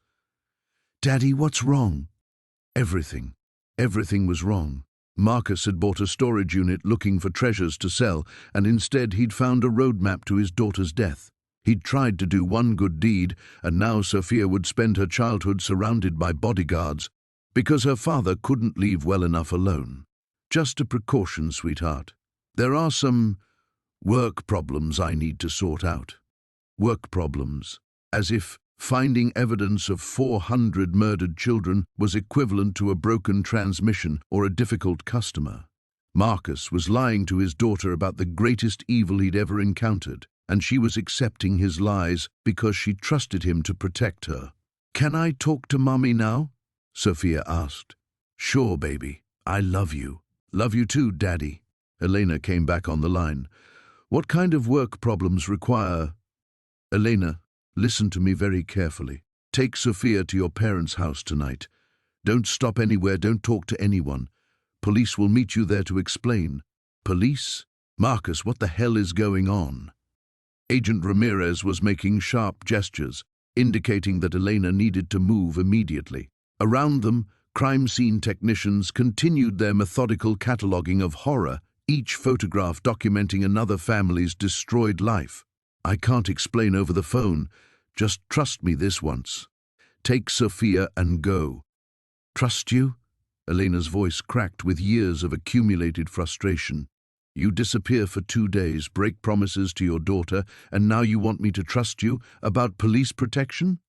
"Daddy, what's wrong?" Everything. Everything was wrong. Marcus had bought a storage unit looking for treasures to sell, and instead he'd found a roadmap to his daughter's death. He'd tried to do one good deed, and now Sophia would spend her childhood surrounded by bodyguards, because her father couldn't leave well enough alone. "Just a precaution, sweetheart. There are some work problems I need to sort out." Work problems, as if finding evidence of 400 murdered children was equivalent to a broken transmission or a difficult customer. Marcus was lying to his daughter about the greatest evil he'd ever encountered, and she was accepting his lies because she trusted him to protect her. "Can I talk to Mommy now?" Sophia asked. "Sure, baby. I love you." "Love you too, Daddy." Elena came back on the line. "What kind of work problems require—" "Elena, listen to me very carefully. Take Sophia to your parents' house tonight. Don't stop anywhere, don't talk to anyone. Police will meet you there to explain." "Police? Marcus, what the hell is going on?" Agent Ramirez was making sharp gestures, indicating that Elena needed to move immediately. Around them, crime scene technicians continued their methodical cataloging of horror, each photograph documenting another family's destroyed life. "I can't explain over the phone. Just trust me this once. Take Sophia and go." "Trust you?" Elena's voice cracked with years of accumulated frustration. "You disappear for 2 days, break promises to your daughter, and now you want me to trust you about police protection?"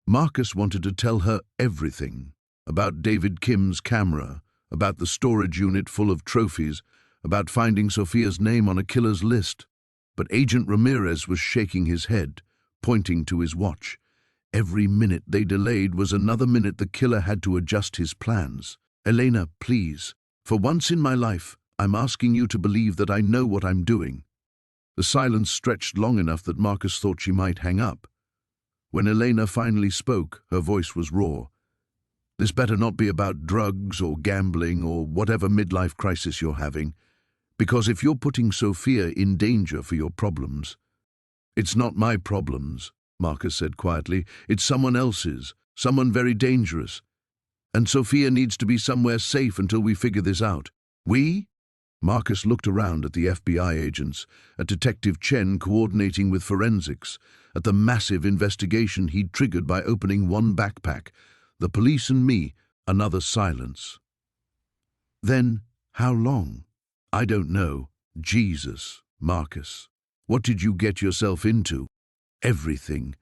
Marcus wanted to tell her everything. About David Kim's camera, about the storage unit full of trophies, about finding Sophia's name on a killer's list. But Agent Ramirez was shaking his head, pointing to his watch. Every minute they delayed was another minute the killer had to adjust his plans. "Elena, please, for once in my life, I'm asking you to believe that I know what I'm doing." The silence stretched long enough that Marcus thought she might hang up. When Elena finally spoke, her voice was raw. "This better not be about drugs or gambling or whatever midlife crisis you're having, because if you're putting Sophia in danger for your problems—" "It's not my problems," Marcus said quietly. "It's someone else's, someone very dangerous. And Sophia needs to be somewhere safe until we figure this out." "We?" Marcus looked around at the FBI agents, at Detective Chen coordinating with forensics, at the massive investigation he'd triggered by opening one backpack, the police and me. Another silence. "Then, how long?" "I don't know." "Jesus, Marcus. What did you get yourself into?" "Everything."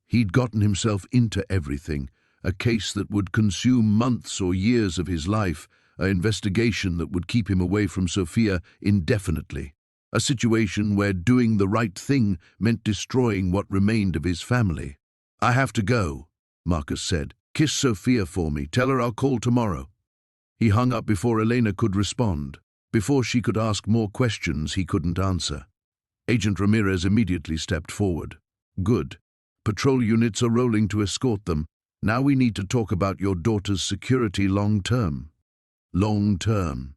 He'd gotten himself into everything, a case that would consume months or years of his life, an investigation that would keep him away from Sophia indefinitely. A situation where doing the right thing meant destroying what remained of his family. "I have to go," Marcus said. "Kiss Sophia for me. Tell her I'll call tomorrow." He hung up before Elena could respond. Before she could ask more questions he couldn't answer. Agent Ramirez immediately stepped forward. "Good. Patrol units are rolling to escort them. Now we need to talk about your daughter's security long-term." Long-term.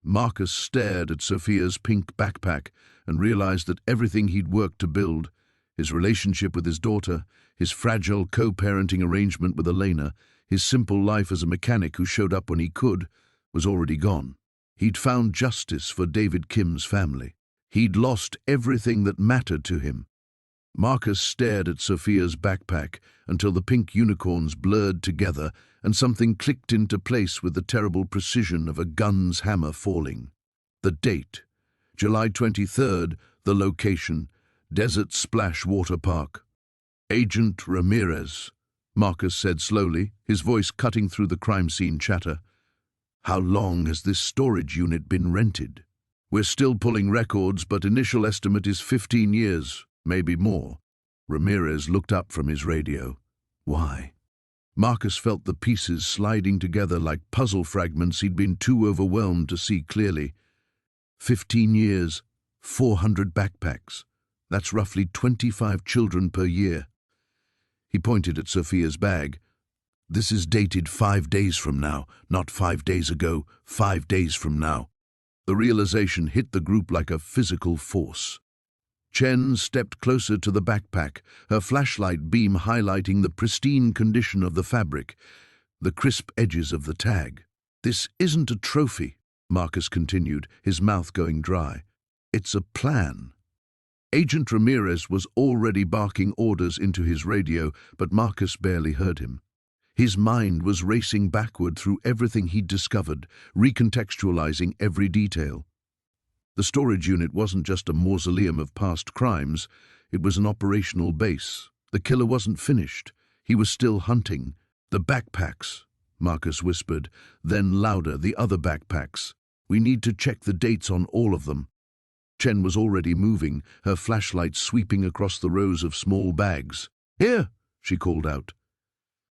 Marcus stared at Sophia's pink backpack and realized that everything he'd worked to build, his relationship with his daughter, his fragile co-parenting arrangement with Elena, his simple life as a mechanic who showed up when he could, was already gone. He'd found justice for David Kim's family. He'd lost everything that mattered to him. Marcus stared at Sophia's backpack until the pink unicorns blurred together and something clicked into place with the terrible precision of a gun's hammer falling. The date, July 23rd, the location, Desert Splash Water Park. "Agent Ramirez," Marcus said slowly, his voice cutting through the crime scene chatter. "How long has this storage unit been rented?" "We're still pulling records, but initial estimate is 15 years, maybe more." Ramirez looked up from his radio. "Why?" Marcus felt the pieces sliding together like puzzle fragments he'd been too overwhelmed to see clearly. 15 years, 400 backpacks. That's roughly 25 children per year. He pointed at Sophia's bag. "This is dated 5 days from now, not 5 days ago, 5 days from now." The realization hit the group like a physical force. Chen stepped closer to the backpack, her flashlight beam highlighting the pristine condition of the fabric, the crisp edges of the tag. "This isn't a trophy," Marcus continued, his mouth going dry. "It's a plan." Agent Ramirez was already barking orders into his radio, but Marcus barely heard him. His mind was racing backward through everything he'd discovered, recontextualizing every detail. The storage unit wasn't just a mausoleum of past crimes, it was an operational base. The killer wasn't finished. He was still hunting. "The backpacks," Marcus whispered, then louder, "the other backpacks. We need to check the dates on all of them." Chen was already moving, her flashlight sweeping across the rows of small bags. "Here," she called out.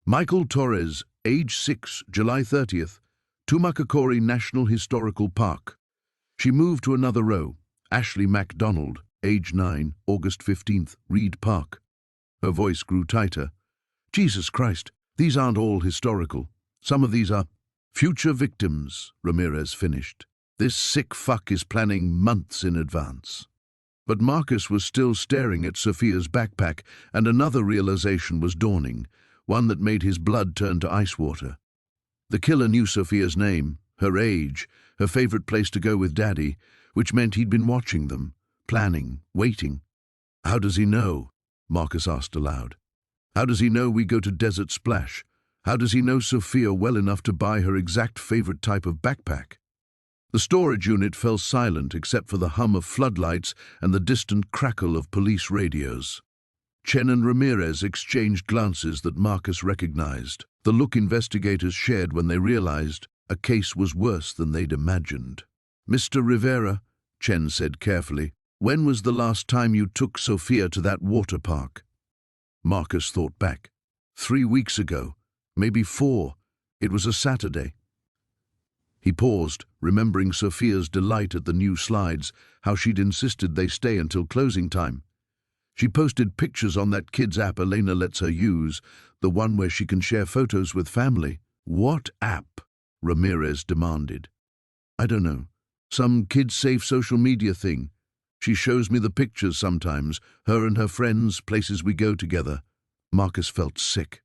"Michael Torres, age 6, July 30th, Tumakakori National Historical Park." She moved to another row. "Ashley MacDonald, age 9, August 15th, Reed Park." Her voice grew tighter. "Jesus Christ, these aren't all historical. Some of these are future victims," Ramirez finished. "This sick fuck is planning months in advance." But Marcus was still staring at Sophia's backpack, and another realization was dawning, one that made his blood turn to ice water. The killer knew Sophia's name, her age, her favorite place to go with Daddy, which meant he'd been watching them, planning, waiting. "How does he know?" Marcus asked aloud. "How does he know we go to Desert Splash? How does he know Sophia well enough to buy her exact favorite type of backpack?" The storage unit fell silent except for the hum of floodlights and the distant crackle of police radios. Chen and Ramirez exchanged glances that Marcus recognized, the look investigators shared when they realized a case was worse than they'd imagined. "Mr. Rivera," Chen said carefully, "when was the last time you took Sophia to that water park?" Marcus thought back. 3 weeks ago, maybe 4. It was a Saturday. He paused, remembering Sophia's delight at the new slides, how she'd insisted they stay until closing time. She posted pictures on that kids app Elena lets her use, the one where she can share photos with family. "What app?" Ramirez demanded. "I don't know. Some kid-safe social media thing. She shows me the pictures sometimes, her and her friends, places we go together." Marcus felt sick.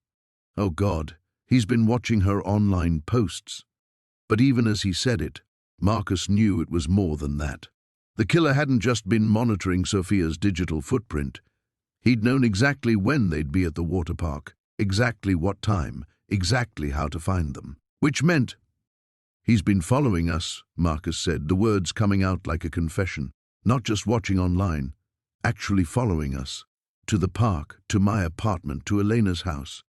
Oh God, he's been watching her online posts. But even as he said it, Marcus knew it was more than that. The killer hadn't just been monitoring Sophia's digital footprint. He'd known exactly when they'd be at the water park, exactly what time, exactly how to find them. Which meant, "He's been following us," Marcus said, the words coming out like a confession. "Not just watching online, actually following us. To the park, to my apartment, to Elena's house."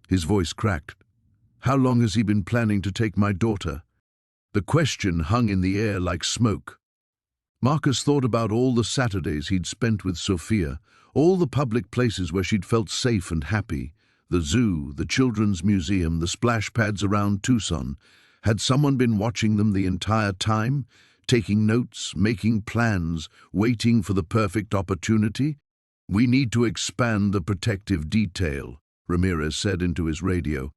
His voice cracked. "How long has he been planning to take my daughter?" The question hung in the air like smoke. Marcus thought about all the Saturdays he'd spent with Sophia, all the public places where she'd felt safe and happy, the zoo, the children's museum, the splash pads around Tucson. Had someone been watching them the entire time, taking notes, making plans, waiting for the perfect opportunity? "We need to expand the protective detail," Ramirez said into his radio.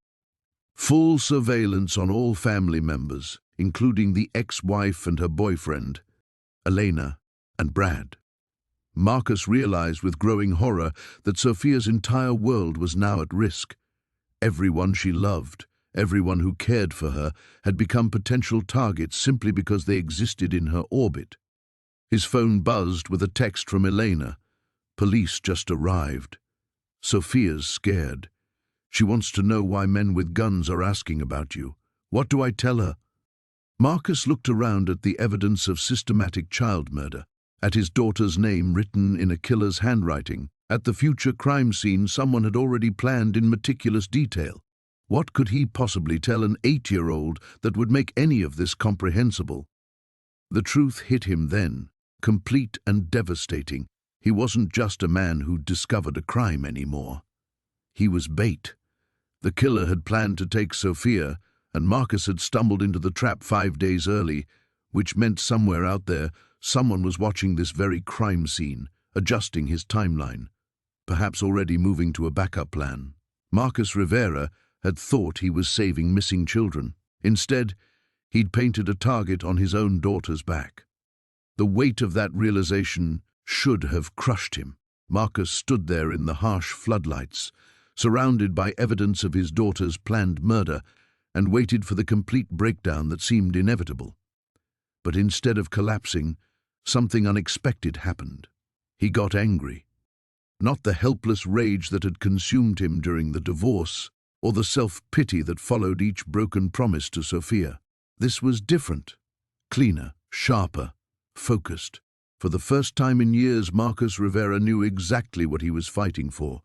"Full surveillance on all family members, including the ex-wife and her boyfriend, Elena and Brad." Marcus realized with growing horror that Sophia's entire world was now at risk. Everyone she loved, everyone who cared for her, had become potential targets simply because they existed in her orbit. His phone buzzed with a text from Elena. "Police just arrived. Sophia's scared. She wants to know why men with guns are asking about you. What do I tell her?" Marcus looked around at the evidence of systematic child murder, at his daughter's name written in a killer's handwriting, at the future crime scene someone had already planned in meticulous detail. What could he possibly tell an 8-year-old that would make any of this comprehensible? The truth hit him then, complete and devastating. He wasn't just a man who'd discovered a crime anymore. He was bait. The killer had planned to take Sophia, and Marcus had stumbled into the trap 5 days early, which meant somewhere out there, someone was watching this very crime scene, adjusting his timeline, perhaps already moving to a backup plan. Marcus Rivera had thought he was saving missing children. Instead, he'd painted a target on his own daughter's back. The weight of that realization should have crushed him. Marcus stood there in the harsh floodlights, surrounded by evidence of his daughter's planned murder, and waited for the complete breakdown that seemed inevitable. But instead of collapsing, something unexpected happened. He got angry. Not the helpless rage that had consumed him during the divorce, or the self-pity that followed each broken promise to Sophia. This was different, cleaner, sharper, focused. For the first time in years, Marcus Rivera knew exactly what he was fighting for.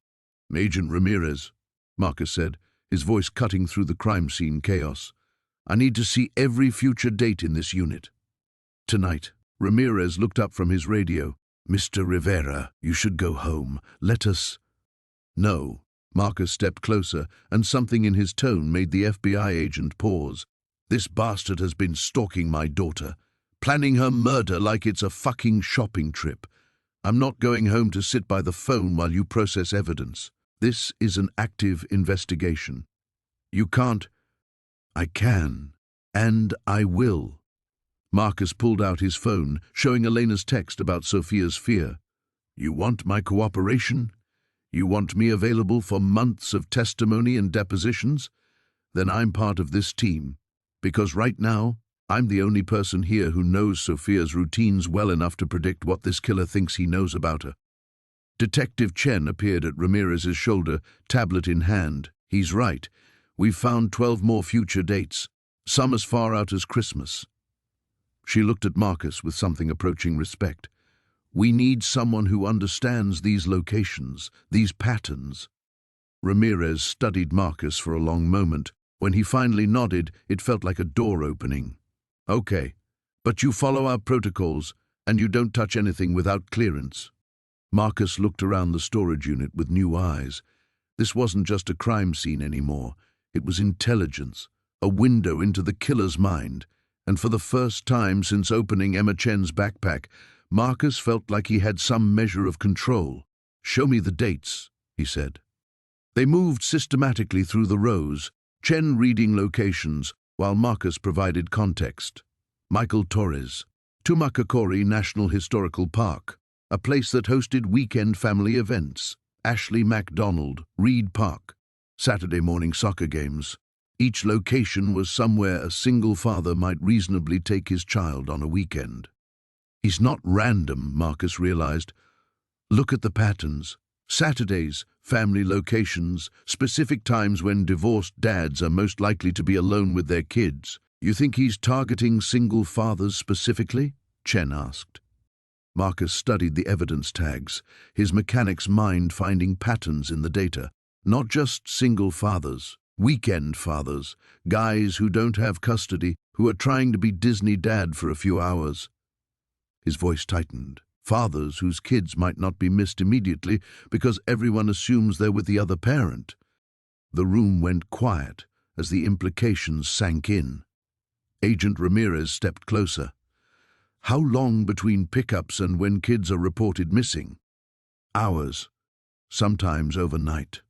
"Agent Ramirez," Marcus said, his voice cutting through the crime scene chaos. "I need to see every future date in this unit. Tonight." Ramirez looked up from his radio. "Mr. Rivera, you should go home. Let us—" "No." Marcus stepped closer, and something in his tone made the FBI agent pause. "This bastard has been stalking my daughter, planning her murder like it's a fucking shopping trip. I'm not going home to sit by the phone while you process evidence. This is an active investigation. You can't—" "I can, and I will." Marcus pulled out his phone, showing Elena's text about Sophia's fear. "You want my cooperation? You want me available for months of testimony and depositions? Then I'm part of this team, because right now, I'm the only person here who knows Sophia's routines well enough to predict what this killer thinks he knows about her." Detective Chen appeared at Ramirez's shoulder, tablet in hand. "He's right. We've found 12 more future dates, some as far out as Christmas." She looked at Marcus with something approaching respect. "We need someone who understands these locations, these patterns." Ramirez studied Marcus for a long moment. When he finally nodded, it felt like a door opening. "Okay, but you follow our protocols, and you don't touch anything without clearance." Marcus looked around the storage unit with new eyes. This wasn't just a crime scene anymore. It was intelligence, a window into the killer's mind. And for the first time since opening Emma Chen's backpack, Marcus felt like he had some measure of control. "Show me the dates," he said. They moved systematically through the rows, Chen reading locations, while Marcus provided context. Michael Torres, Tumacacori National Historical Park, a place that hosted weekend family events. Ashley MacDonald, Reed Park, Saturday morning soccer games. Each location was somewhere a single father might reasonably take his child on a weekend. "He's not random," Marcus realized. "Look at the patterns. Saturdays, family locations, specific times when divorced dads are most likely to be alone with their kids. You think he's targeting single fathers specifically?" Chen asked. Marcus studied the evidence tags, his mechanic's mind finding patterns in the data. Not just single fathers, weekend fathers, guys who don't have custody who are trying to be Disney dad for a few hours. His voice tightened. Fathers whose kids might not be missed immediately because everyone assumes they're with the other parent. The room went quiet as the implications sank in. Agent Ramirez stepped closer. How long between pickups and when kids are reported missing? Hours, sometimes overnight.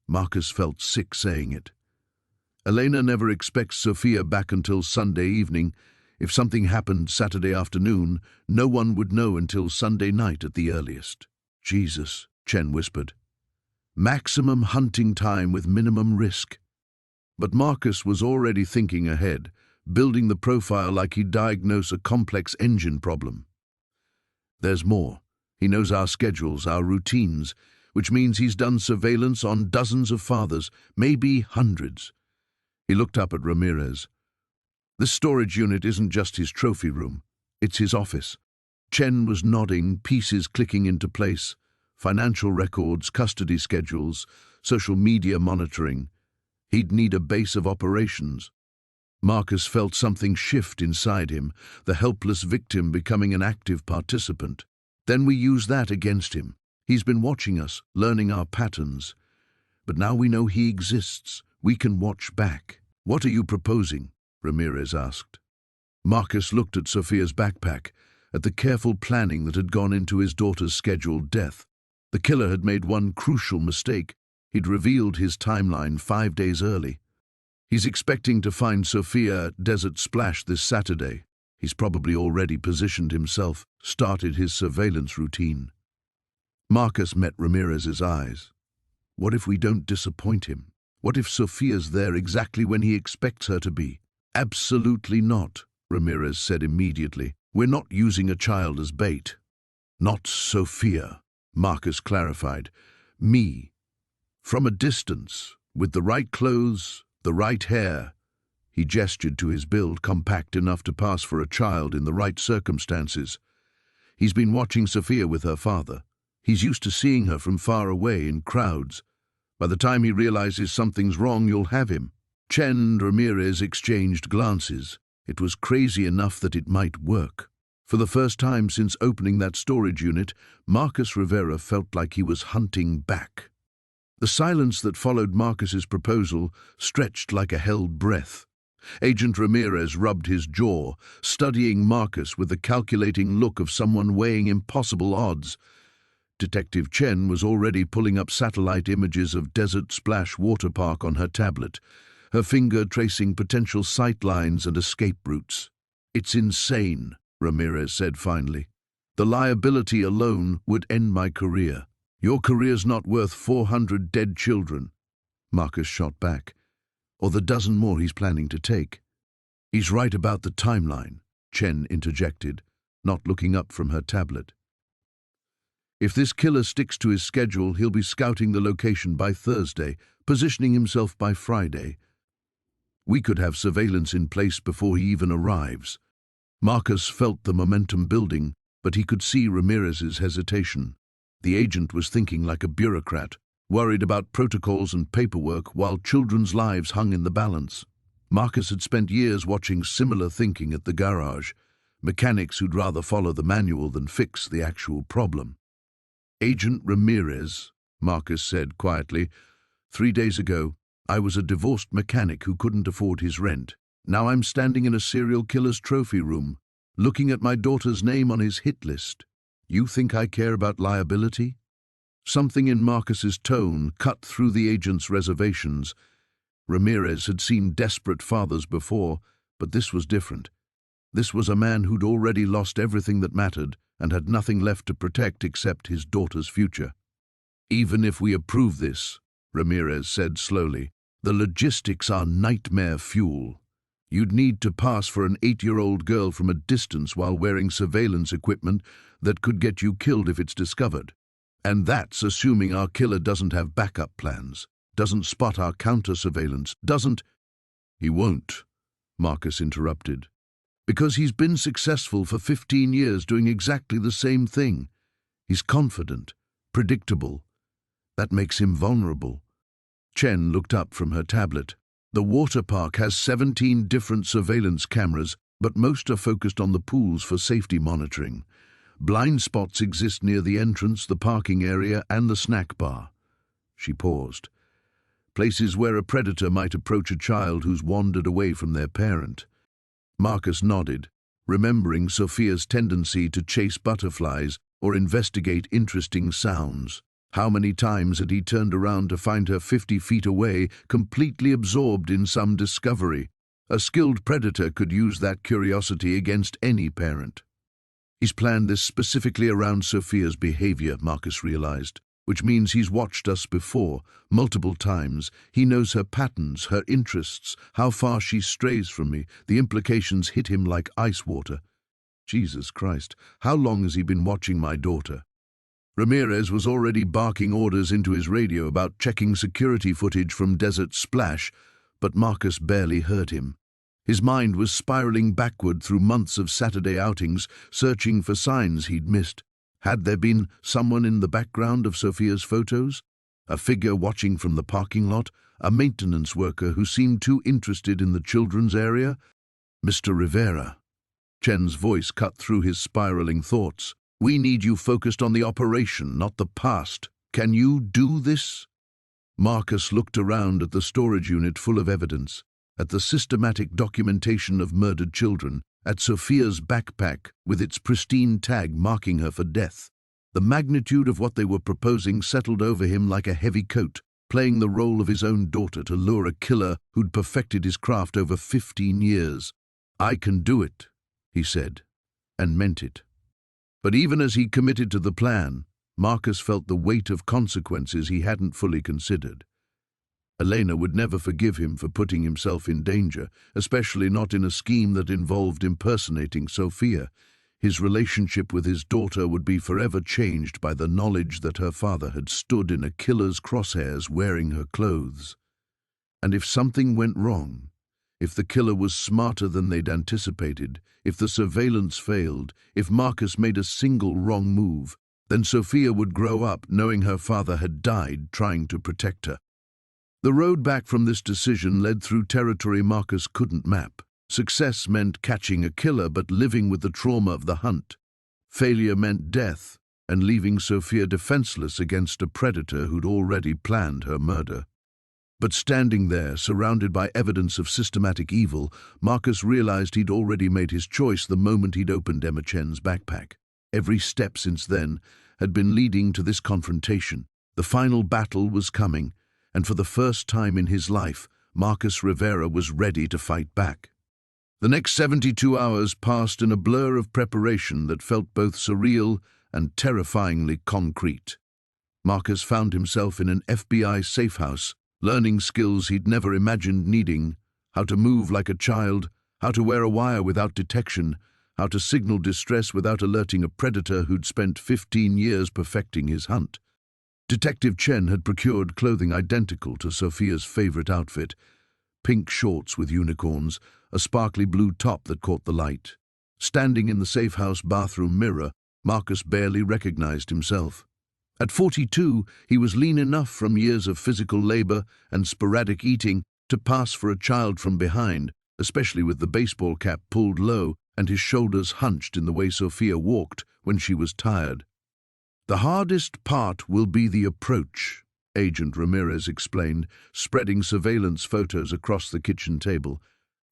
Marcus felt sick saying it. Elena never expects Sophia back until Sunday evening. If something happened Saturday afternoon, no one would know until Sunday night at the earliest. Jesus, Chen whispered. Maximum hunting time with minimum risk. But Marcus was already thinking ahead, building the profile like he'd diagnose a complex engine problem. There's more. He knows our schedules, our routines, which means he's done surveillance on dozens of fathers, maybe hundreds. He looked up at Ramirez. This storage unit isn't just his trophy room, it's his office. Chen was nodding, pieces clicking into place. Financial records, custody schedules, social media monitoring. He'd need a base of operations. Marcus felt something shift inside him, the helpless victim becoming an active participant. Then we use that against him. He's been watching us, learning our patterns. But now we know he exists. We can watch back. What are you proposing? Ramirez asked. Marcus looked at Sophia's backpack, at the careful planning that had gone into his daughter's scheduled death. The killer had made one crucial mistake. He'd revealed his timeline 5 days early. He's expecting to find Sophia at Desert Splash this Saturday. He's probably already positioned himself, started his surveillance routine. Marcus met Ramirez's eyes. What if we don't disappoint him? What if Sophia's there exactly when he expects her to be? Absolutely not, Ramirez said immediately. We're not using a child as bait. Not Sophia, Marcus clarified. Me. From a distance, with the right clothes, the right hair. He gestured to his build, compact enough to pass for a child in the right circumstances. He's been watching Sophia with her father. He's used to seeing her from far away in crowds. By the time he realizes something's wrong, you'll have him. Chen and Ramirez exchanged glances. It was crazy enough that it might work. For the first time since opening that storage unit, Marcus Rivera felt like he was hunting back. The silence that followed Marcus's proposal stretched like a held breath. Agent Ramirez rubbed his jaw, studying Marcus with the calculating look of someone weighing impossible odds. Detective Chen was already pulling up satellite images of Desert Splash Water Park on her tablet, her finger tracing potential sight lines and escape routes. It's insane, Ramirez said finally. The liability alone would end my career. Your career's not worth 400 dead children, Marcus shot back, or the dozen more he's planning to take. He's right about the timeline, Chen interjected, not looking up from her tablet. If this killer sticks to his schedule, he'll be scouting the location by Thursday, positioning himself by Friday. We could have surveillance in place before he even arrives. Marcus felt the momentum building, but he could see Ramirez's hesitation. The agent was thinking like a bureaucrat, worried about protocols and paperwork while children's lives hung in the balance. Marcus had spent years watching similar thinking at the garage, mechanics who'd rather follow the manual than fix the actual problem. Agent Ramirez, Marcus said quietly, 3 days ago, I was a divorced mechanic who couldn't afford his rent. Now I'm standing in a serial killer's trophy room, looking at my daughter's name on his hit list. You think I care about liability? Something in Marcus's tone cut through the agent's reservations. Ramirez had seen desperate fathers before, but this was different. This was a man who'd already lost everything that mattered and had nothing left to protect except his daughter's future. Even if we approve this, Ramirez said slowly, the logistics are nightmare fuel. You'd need to pass for an 8-year-old girl from a distance while wearing surveillance equipment that could get you killed if it's discovered. And that's assuming our killer doesn't have backup plans, doesn't spot our counter-surveillance, doesn't— He won't, Marcus interrupted. Because he's been successful for 15 years doing exactly the same thing. He's confident, predictable. That makes him vulnerable. Chen looked up from her tablet. The water park has 17 different surveillance cameras, but most are focused on the pools for safety monitoring. Blind spots exist near the entrance, the parking area, and the snack bar. She paused. Places where a predator might approach a child who's wandered away from their parent. Marcus nodded, remembering Sophia's tendency to chase butterflies or investigate interesting sounds. How many times had he turned around to find her 50 feet away, completely absorbed in some discovery? A skilled predator could use that curiosity against any parent. He's planned this specifically around Sophia's behavior, Marcus realized, which means he's watched us before, multiple times. He knows her patterns, her interests, how far she strays from me. The implications hit him like ice water. Jesus Christ, how long has he been watching my daughter? Ramirez was already barking orders into his radio about checking security footage from Desert Splash, but Marcus barely heard him. His mind was spiraling backward through months of Saturday outings, searching for signs he'd missed. Had there been someone in the background of Sophia's photos? A figure watching from the parking lot? A maintenance worker who seemed too interested in the children's area? Mr. Rivera. Chen's voice cut through his spiraling thoughts. We need you focused on the operation, not the past. Can you do this? Marcus looked around at the storage unit full of evidence, at the systematic documentation of murdered children, at Sophia's backpack with its pristine tag marking her for death. The magnitude of what they were proposing settled over him like a heavy coat, playing the role of his own daughter to lure a killer who'd perfected his craft over 15 years. I can do it, he said, and meant it. But even as he committed to the plan, Marcus felt the weight of consequences he hadn't fully considered. Elena would never forgive him for putting himself in danger, especially not in a scheme that involved impersonating Sophia. His relationship with his daughter would be forever changed by the knowledge that her father had stood in a killer's crosshairs wearing her clothes. And if something went wrong, if the killer was smarter than they'd anticipated, if the surveillance failed, if Marcus made a single wrong move, then Sophia would grow up knowing her father had died trying to protect her. The road back from this decision led through territory Marcus couldn't map. Success meant catching a killer but living with the trauma of the hunt. Failure meant death and leaving Sophia defenseless against a predator who'd already planned her murder. But standing there, surrounded by evidence of systematic evil, Marcus realized he'd already made his choice the moment he'd opened Emma Chen's backpack. Every step since then had been leading to this confrontation. The final battle was coming, and for the first time in his life, Marcus Rivera was ready to fight back. The next 72 hours passed in a blur of preparation that felt both surreal and terrifyingly concrete. Marcus found himself in an FBI safe house, learning skills he'd never imagined needing: how to move like a child, how to wear a wire without detection, how to signal distress without alerting a predator who'd spent 15 years perfecting his hunt. Detective Chen had procured clothing identical to Sophia's favorite outfit: pink shorts with unicorns, a sparkly blue top that caught the light. Standing in the safe house bathroom mirror, Marcus barely recognized himself. At 42, he was lean enough from years of physical labor and sporadic eating to pass for a child from behind, especially with the baseball cap pulled low and his shoulders hunched in the way Sophia walked when she was tired. The hardest part will be the approach, Agent Ramirez explained, spreading surveillance photos across the kitchen table.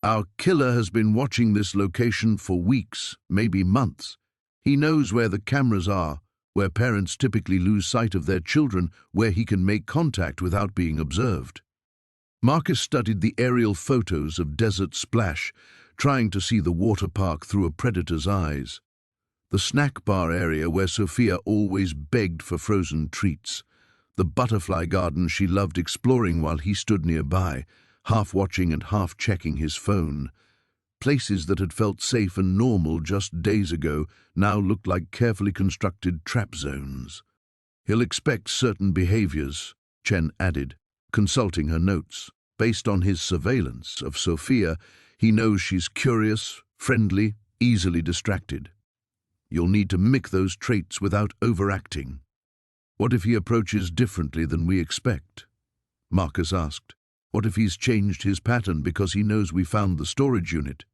Our killer has been watching this location for weeks, maybe months. He knows where the cameras are, where parents typically lose sight of their children, where he can make contact without being observed. Marcus studied the aerial photos of Desert Splash, trying to see the water park through a predator's eyes. The snack bar area where Sophia always begged for frozen treats. The butterfly garden she loved exploring while he stood nearby, half watching and half checking his phone. Places that had felt safe and normal just days ago now looked like carefully constructed trap zones. He'll expect certain behaviors, Chen added, consulting her notes. Based on his surveillance of Sophia, he knows she's curious, friendly, easily distracted. You'll need to mimic those traits without overacting. What if he approaches differently than we expect? Marcus asked. What if he's changed his pattern because he knows we found the storage unit?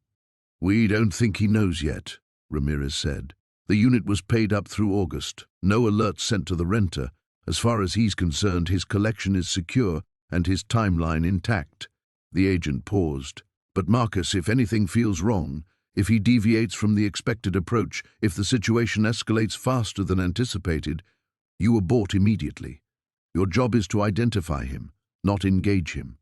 We don't think he knows yet, Ramirez said. The unit was paid up through August. No alert sent to the renter. As far as he's concerned, his collection is secure and his timeline intact. The agent paused. But Marcus, if anything feels wrong, if he deviates from the expected approach, if the situation escalates faster than anticipated, you abort immediately. Your job is to identify him, not engage him.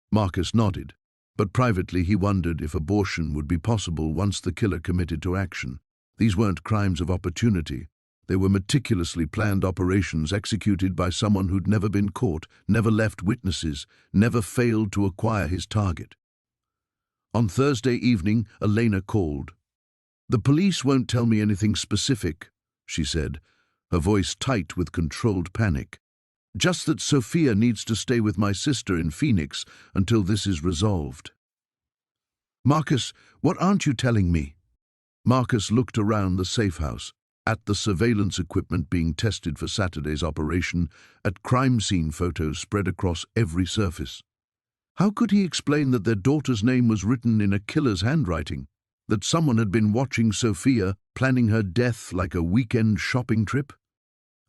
Marcus nodded, but privately he wondered if abortion would be possible once the killer committed to action. These weren't crimes of opportunity. They were meticulously planned operations executed by someone who'd never been caught, never left witnesses, never failed to acquire his target. On Thursday evening, Elena called. "The police won't tell me anything specific," she said, her voice tight with controlled panic. "Just that Sophia needs to stay with my sister in Phoenix until this is resolved." "Marcus, what aren't you telling me?" Marcus looked around the safe house, at the surveillance equipment being tested for Saturday's operation, at crime scene photos spread across every surface. How could he explain that their daughter's name was written in a killer's handwriting? That someone had been watching Sophia, planning her death like a weekend shopping trip?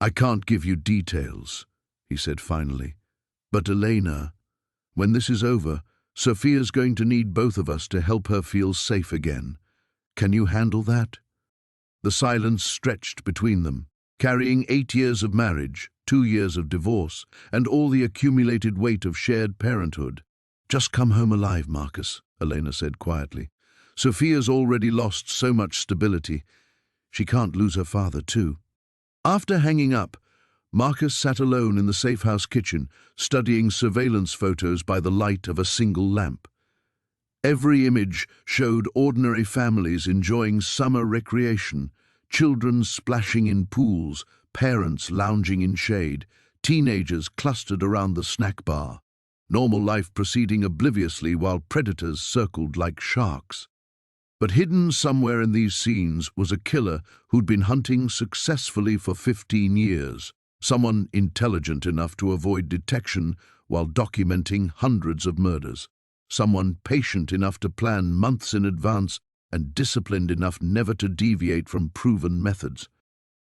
"I can't give you details," he said finally. "But Elena, when this is over, Sophia's going to need both of us to help her feel safe again. Can you handle that?" The silence stretched between them, carrying 8 years of marriage, 2 years of divorce, and all the accumulated weight of shared parenthood. "Just come home alive, Marcus," Elena said quietly. "Sophia's already lost so much stability. She can't lose her father, too." After hanging up, Marcus sat alone in the safe house kitchen, studying surveillance photos by the light of a single lamp. Every image showed ordinary families enjoying summer recreation, children splashing in pools, parents lounging in shade, teenagers clustered around the snack bar. Normal life proceeding obliviously while predators circled like sharks. But hidden somewhere in these scenes was a killer who'd been hunting successfully for 15 years, someone intelligent enough to avoid detection while documenting hundreds of murders, someone patient enough to plan months in advance and disciplined enough never to deviate from proven methods.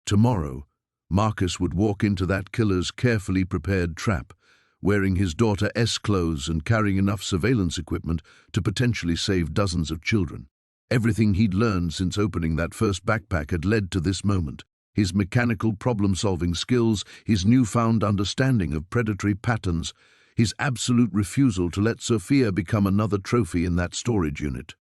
Tomorrow, Marcus would walk into that killer's carefully prepared trap, wearing his daughter S clothes and carrying enough surveillance equipment to potentially save dozens of children. Everything he'd learned since opening that first backpack had led to this moment. His mechanical problem-solving skills, his newfound understanding of predatory patterns, his absolute refusal to let Sophia become another trophy in that storage unit.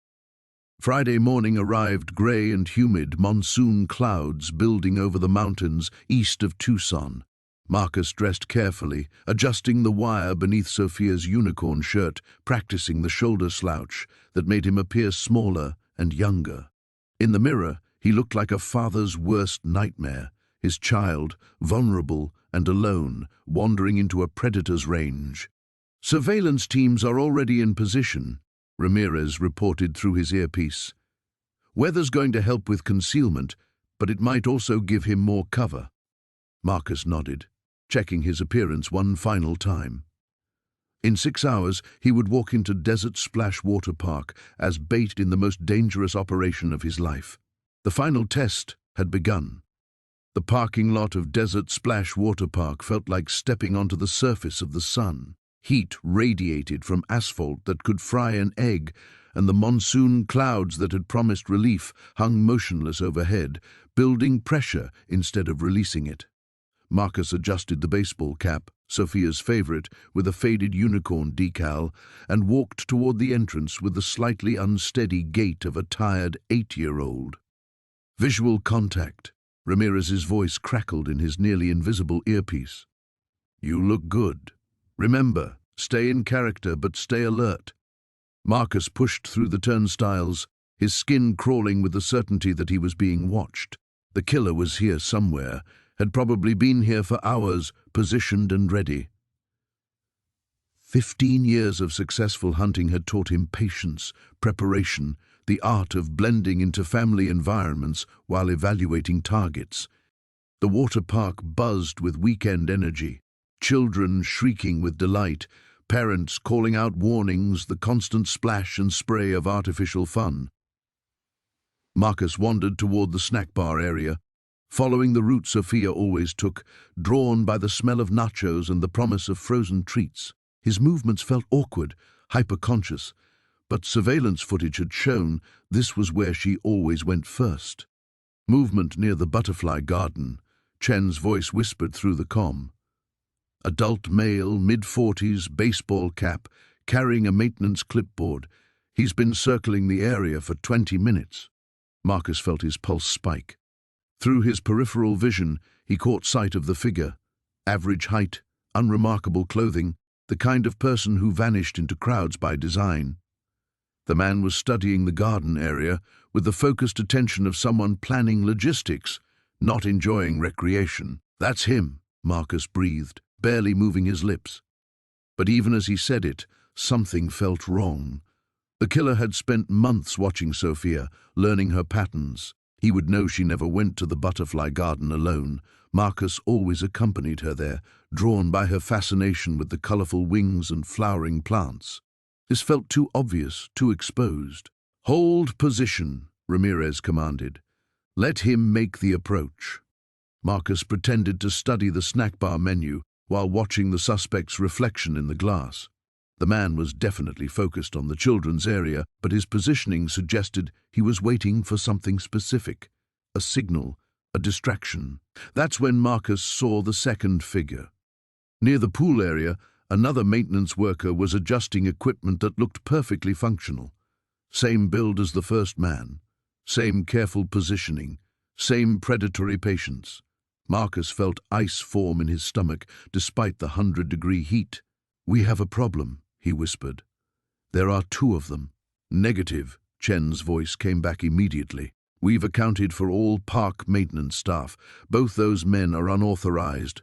Friday morning arrived grey and humid, monsoon clouds building over the mountains east of Tucson. Marcus dressed carefully, adjusting the wire beneath Sophia's unicorn shirt, practicing the shoulder slouch that made him appear smaller and younger. In the mirror, he looked like a father's worst nightmare, his child, vulnerable and alone, wandering into a predator's range. "Surveillance teams are already in position," Ramirez reported through his earpiece. "Weather's going to help with concealment, but it might also give him more cover." Marcus nodded, checking his appearance one final time. In 6 hours, he would walk into Desert Splash Water Park as bait in the most dangerous operation of his life. The final test had begun. The parking lot of Desert Splash Water Park felt like stepping onto the surface of the sun. Heat radiated from asphalt that could fry an egg, and the monsoon clouds that had promised relief hung motionless overhead, building pressure instead of releasing it. Marcus adjusted the baseball cap, Sophia's favorite, with a faded unicorn decal, and walked toward the entrance with the slightly unsteady gait of a tired 8-year-old. Visual contact. Ramirez's voice crackled in his nearly invisible earpiece. "You look good. Remember, stay in character but stay alert." Marcus pushed through the turnstiles, his skin crawling with the certainty that he was being watched. The killer was here somewhere, had probably been here for hours, positioned and ready. 15 years of successful hunting had taught him patience, preparation, the art of blending into family environments while evaluating targets. The water park buzzed with weekend energy, children shrieking with delight, parents calling out warnings, the constant splash and spray of artificial fun. Marcus wandered toward the snack bar area, following the route Sophia always took, drawn by the smell of nachos and the promise of frozen treats. His movements felt awkward, hyper-conscious, but surveillance footage had shown this was where she always went first. Movement near the butterfly garden, Chen's voice whispered through the comm. Adult male, mid-40s, baseball cap, carrying a maintenance clipboard. He's been circling the area for 20 minutes. Marcus felt his pulse spike. Through his peripheral vision, he caught sight of the figure. Average height, unremarkable clothing, the kind of person who vanished into crowds by design. The man was studying the garden area with the focused attention of someone planning logistics, not enjoying recreation. "That's him," Marcus breathed, barely moving his lips. But even as he said it, something felt wrong. The killer had spent months watching Sophia, learning her patterns. He would know she never went to the butterfly garden alone. Marcus always accompanied her there, drawn by her fascination with the colorful wings and flowering plants. This felt too obvious, too exposed. "Hold position," Ramirez commanded. "Let him make the approach." Marcus pretended to study the snack bar menu while watching the suspect's reflection in the glass. The man was definitely focused on the children's area, but his positioning suggested he was waiting for something specific, a signal, a distraction. That's when Marcus saw the second figure. Near the pool area, another maintenance worker was adjusting equipment that looked perfectly functional. Same build as the first man, same careful positioning, same predatory patience. Marcus felt ice form in his stomach despite the 100-degree heat. "We have a problem," he whispered. "There are two of them." "Negative," Chen's voice came back immediately. "We've accounted for all park maintenance staff. Both those men are unauthorized."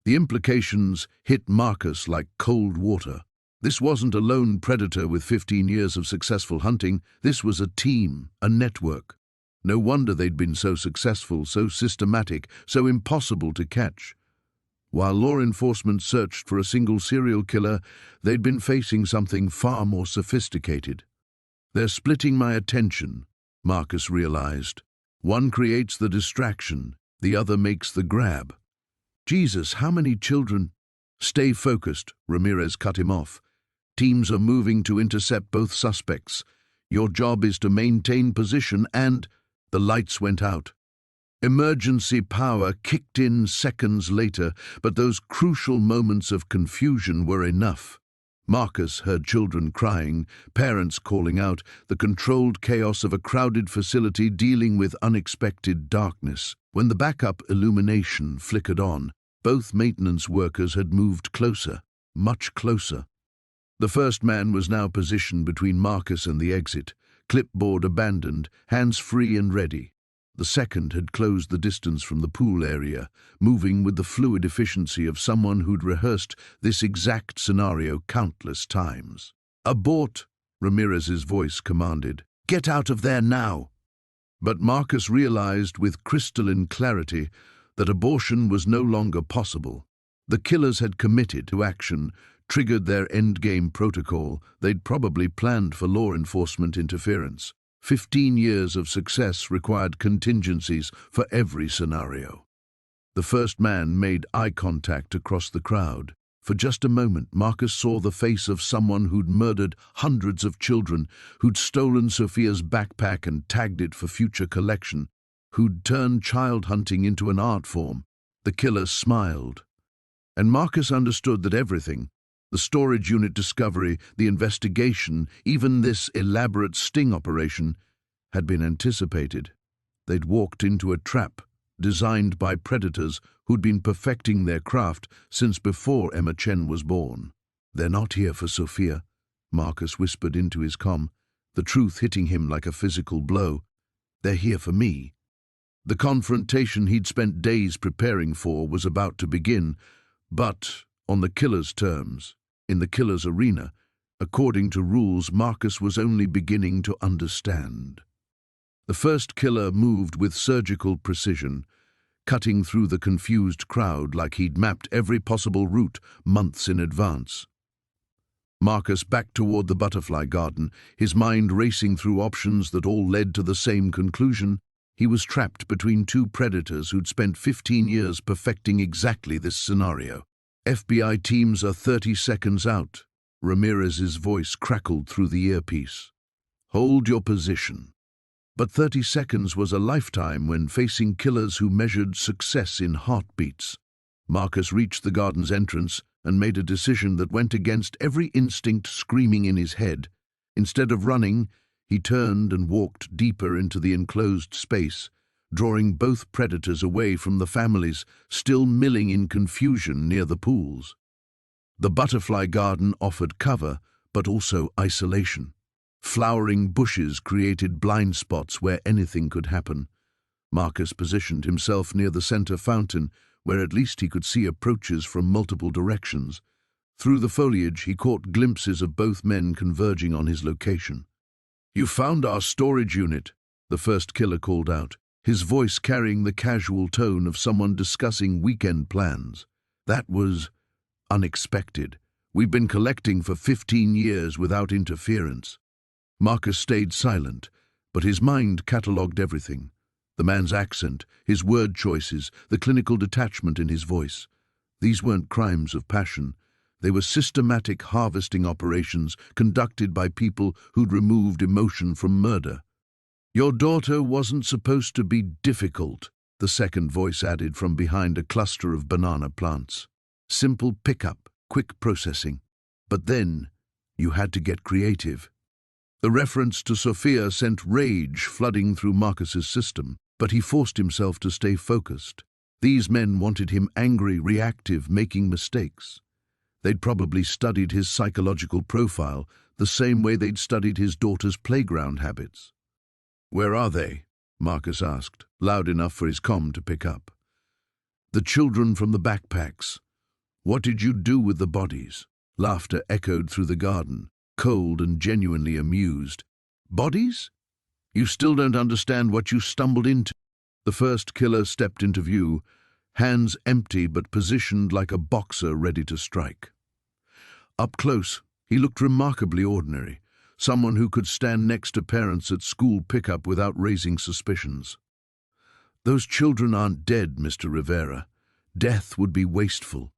The implications hit Marcus like cold water. This wasn't a lone predator with 15 years of successful hunting. This was a team, a network. No wonder they'd been so successful, so systematic, so impossible to catch. While law enforcement searched for a single serial killer, they'd been facing something far more sophisticated. "They're splitting my attention," Marcus realized. "One creates the distraction, the other makes the grab." "Jesus, how many children?" "Stay focused," Ramirez cut him off. "Teams are moving to intercept both suspects. Your job is to maintain position and—" The lights went out. Emergency power kicked in seconds later, but those crucial moments of confusion were enough. Marcus heard children crying, parents calling out, the controlled chaos of a crowded facility dealing with unexpected darkness. When the backup illumination flickered on, both maintenance workers had moved closer, much closer. The first man was now positioned between Marcus and the exit, clipboard abandoned, hands free and ready. The second had closed the distance from the pool area, moving with the fluid efficiency of someone who'd rehearsed this exact scenario countless times. "Abort," Ramirez's voice commanded. "Get out of there now." But Marcus realized with crystalline clarity that abortion was no longer possible. The killers had committed to action, triggered their endgame protocol. They'd probably planned for law enforcement interference. 15 years of success required contingencies for every scenario. The first man made eye contact across the crowd. For just a moment, Marcus saw the face of someone who'd murdered hundreds of children, who'd stolen Sophia's backpack and tagged it for future collection, who'd turned child hunting into an art form. The killer smiled. And Marcus understood that everything, the storage unit discovery, the investigation, even this elaborate sting operation, had been anticipated. They'd walked into a trap designed by predators who'd been perfecting their craft since before Emma Chen was born. "They're not here for Sophia," Marcus whispered into his comm, the truth hitting him like a physical blow. "They're here for me." The confrontation he'd spent days preparing for was about to begin, but on the killer's terms. In the killer's arena, according to rules Marcus was only beginning to understand. The first killer moved with surgical precision, cutting through the confused crowd like he'd mapped every possible route months in advance. Marcus backed toward the butterfly garden, his mind racing through options that all led to the same conclusion. He was trapped between two predators who'd spent 15 years perfecting exactly this scenario. FBI teams are 30 seconds out. Ramirez's voice crackled through the earpiece. Hold your position. But 30 seconds was a lifetime when facing killers who measured success in heartbeats. Marcus reached the garden's entrance and made a decision that went against every instinct screaming in his head. Instead of running, he turned and walked deeper into the enclosed space, drawing both predators away from the families still milling in confusion near the pools. The butterfly garden offered cover, but also isolation. Flowering bushes created blind spots where anything could happen. Marcus positioned himself near the center fountain, where at least he could see approaches from multiple directions. Through the foliage, he caught glimpses of both men converging on his location. "You found our storage unit," the first killer called out, his voice carrying the casual tone of someone discussing weekend plans. "That was unexpected. We've been collecting for 15 years without interference." Marcus stayed silent, but his mind catalogued everything. The man's accent, his word choices, the clinical detachment in his voice. These weren't crimes of passion. They were systematic harvesting operations conducted by people who'd removed emotion from murder. "Your daughter wasn't supposed to be difficult," the second voice added from behind a cluster of banana plants. "Simple pickup, quick processing. But then, you had to get creative." The reference to Sophia sent rage flooding through Marcus's system, but he forced himself to stay focused. These men wanted him angry, reactive, making mistakes. They'd probably studied his psychological profile the same way they'd studied his daughter's playground habits. "Where are they?" Marcus asked, loud enough for his comm to pick up. "The children from the backpacks. What did you do with the bodies?" Laughter echoed through the garden, cold and genuinely amused. "Bodies? You still don't understand what you stumbled into." The first killer stepped into view, hands empty but positioned like a boxer ready to strike. Up close, he looked remarkably ordinary, someone who could stand next to parents at school pickup without raising suspicions. "Those children aren't dead, Mr. Rivera. Death would be wasteful."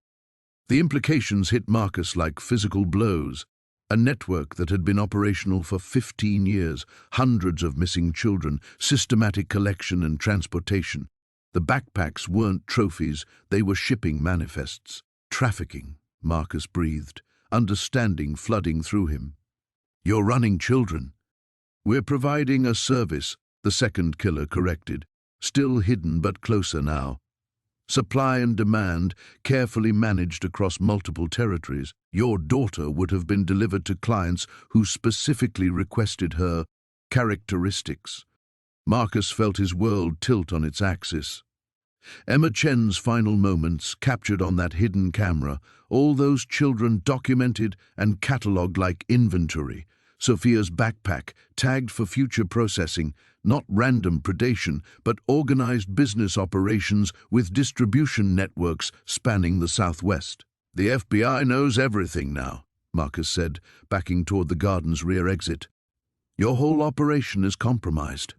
The implications hit Marcus like physical blows. A network that had been operational for 15 years, hundreds of missing children, systematic collection and transportation. The backpacks weren't trophies, they were shipping manifests. "Trafficking," Marcus breathed, understanding flooding through him. "You're running children." "We're providing a service," the second killer corrected, still hidden but closer now. Supply and demand, carefully managed across multiple territories. Your daughter would have been delivered to clients who specifically requested her characteristics. Marcus felt his world tilt on its axis. Emma Chen's final moments, captured on that hidden camera, all those children documented and catalogued like inventory. Sophia's backpack, tagged for future processing, not random predation, but organized business operations with distribution networks spanning the Southwest. "The FBI knows everything now," Marcus said, backing toward the garden's rear exit. "Your whole operation is compromised."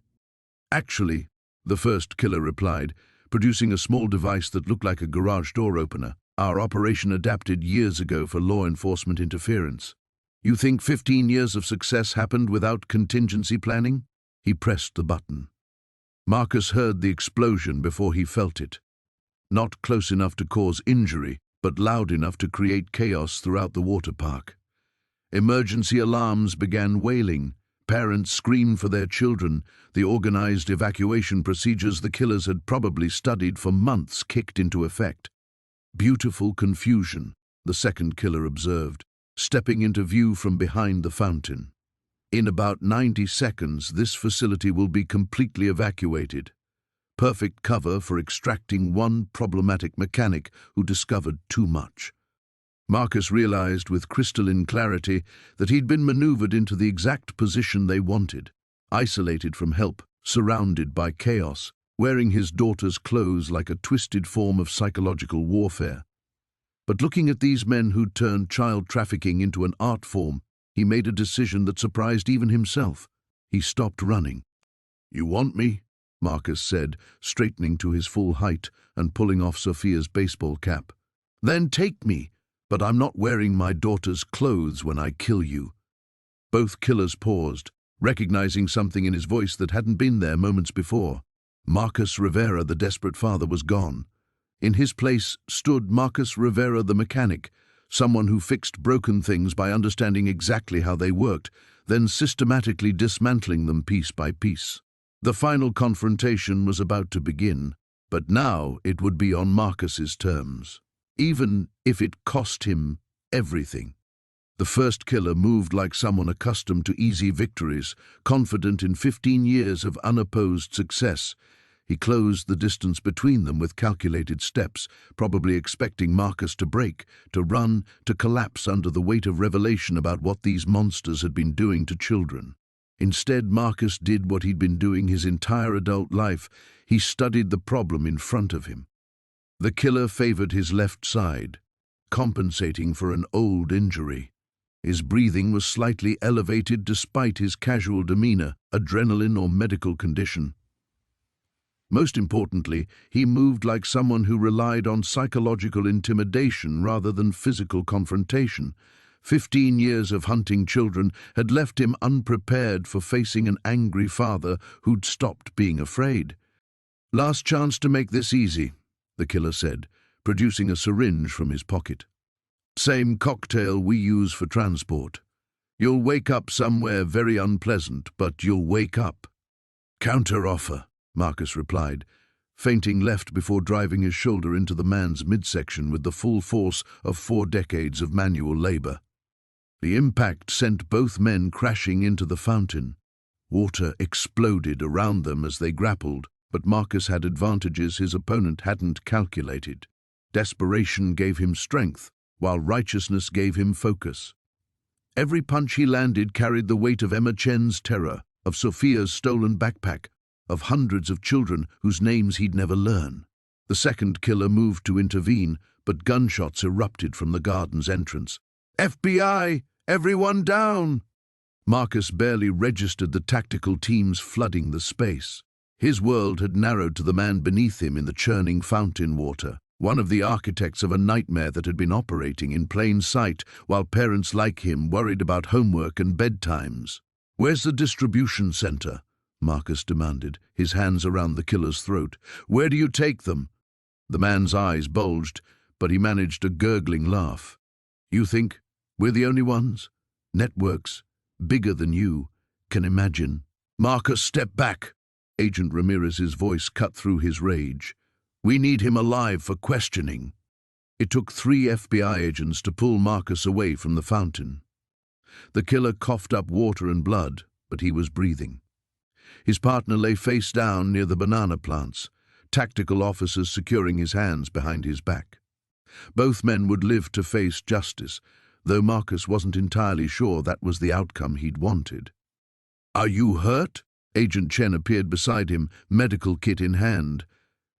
"Actually," the first killer replied, producing a small device that looked like a garage door opener, "our operation adapted years ago for law enforcement interference." "You think 15 years of success happened without contingency planning?" He pressed the button. Marcus heard the explosion before he felt it. Not close enough to cause injury, but loud enough to create chaos throughout the water park. Emergency alarms began wailing. Parents screamed for their children. The organized evacuation procedures the killers had probably studied for months kicked into effect. "Beautiful confusion," the second killer observed, stepping into view from behind the fountain. "In about 90 seconds, this facility will be completely evacuated. Perfect cover for extracting one problematic mechanic who discovered too much." Marcus realized with crystalline clarity that he'd been maneuvered into the exact position they wanted, isolated from help, surrounded by chaos, wearing his daughter's clothes like a twisted form of psychological warfare. But looking at these men who'd turned child trafficking into an art form, he made a decision that surprised even himself. He stopped running. "You want me?" Marcus said, straightening to his full height and pulling off Sophia's baseball cap. "Then take me, but I'm not wearing my daughter's clothes when I kill you." Both killers paused, recognizing something in his voice that hadn't been there moments before. Marcus Rivera, the desperate father, was gone. In his place stood Marcus Rivera, the mechanic, someone who fixed broken things by understanding exactly how they worked, then systematically dismantling them piece by piece. The final confrontation was about to begin, but now it would be on Marcus's terms, even if it cost him everything. The first killer moved like someone accustomed to easy victories, confident in 15 years of unopposed success. He closed the distance between them with calculated steps, probably expecting Marcus to break, to run, to collapse under the weight of revelation about what these monsters had been doing to children. Instead, Marcus did what he'd been doing his entire adult life. He studied the problem in front of him. The killer favored his left side, compensating for an old injury. His breathing was slightly elevated despite his casual demeanor, adrenaline or medical condition. Most importantly, he moved like someone who relied on psychological intimidation rather than physical confrontation. 15 years of hunting children had left him unprepared for facing an angry father who'd stopped being afraid. "Last chance to make this easy," the killer said, producing a syringe from his pocket. "Same cocktail we use for transport. You'll wake up somewhere very unpleasant, but you'll wake up." "Counter-offer," Marcus replied, fainting left before driving his shoulder into the man's midsection with the full force of 4 decades of manual labor. The impact sent both men crashing into the fountain. Water exploded around them as they grappled, but Marcus had advantages his opponent hadn't calculated. Desperation gave him strength, while righteousness gave him focus. Every punch he landed carried the weight of Emma Chen's terror, of Sophia's stolen backpack, of hundreds of children whose names he'd never learn. The second killer moved to intervene, but gunshots erupted from the garden's entrance. "FBI! Everyone down!" Marcus barely registered the tactical teams flooding the space. His world had narrowed to the man beneath him in the churning fountain water, one of the architects of a nightmare that had been operating in plain sight while parents like him worried about homework and bedtimes. "Where's the distribution center?" Marcus demanded, his hands around the killer's throat. "Where do you take them?" The man's eyes bulged, but he managed a gurgling laugh. "You think we're the only ones? Networks, bigger than you, can imagine." "Marcus, step back!" Agent Ramirez's voice cut through his rage. "We need him alive for questioning." It took 3 FBI agents to pull Marcus away from the fountain. The killer coughed up water and blood, but he was breathing. His partner lay face down near the banana plants, tactical officers securing his hands behind his back. Both men would live to face justice, though Marcus wasn't entirely sure that was the outcome he'd wanted. "Are you hurt?" Agent Chen appeared beside him, medical kit in hand.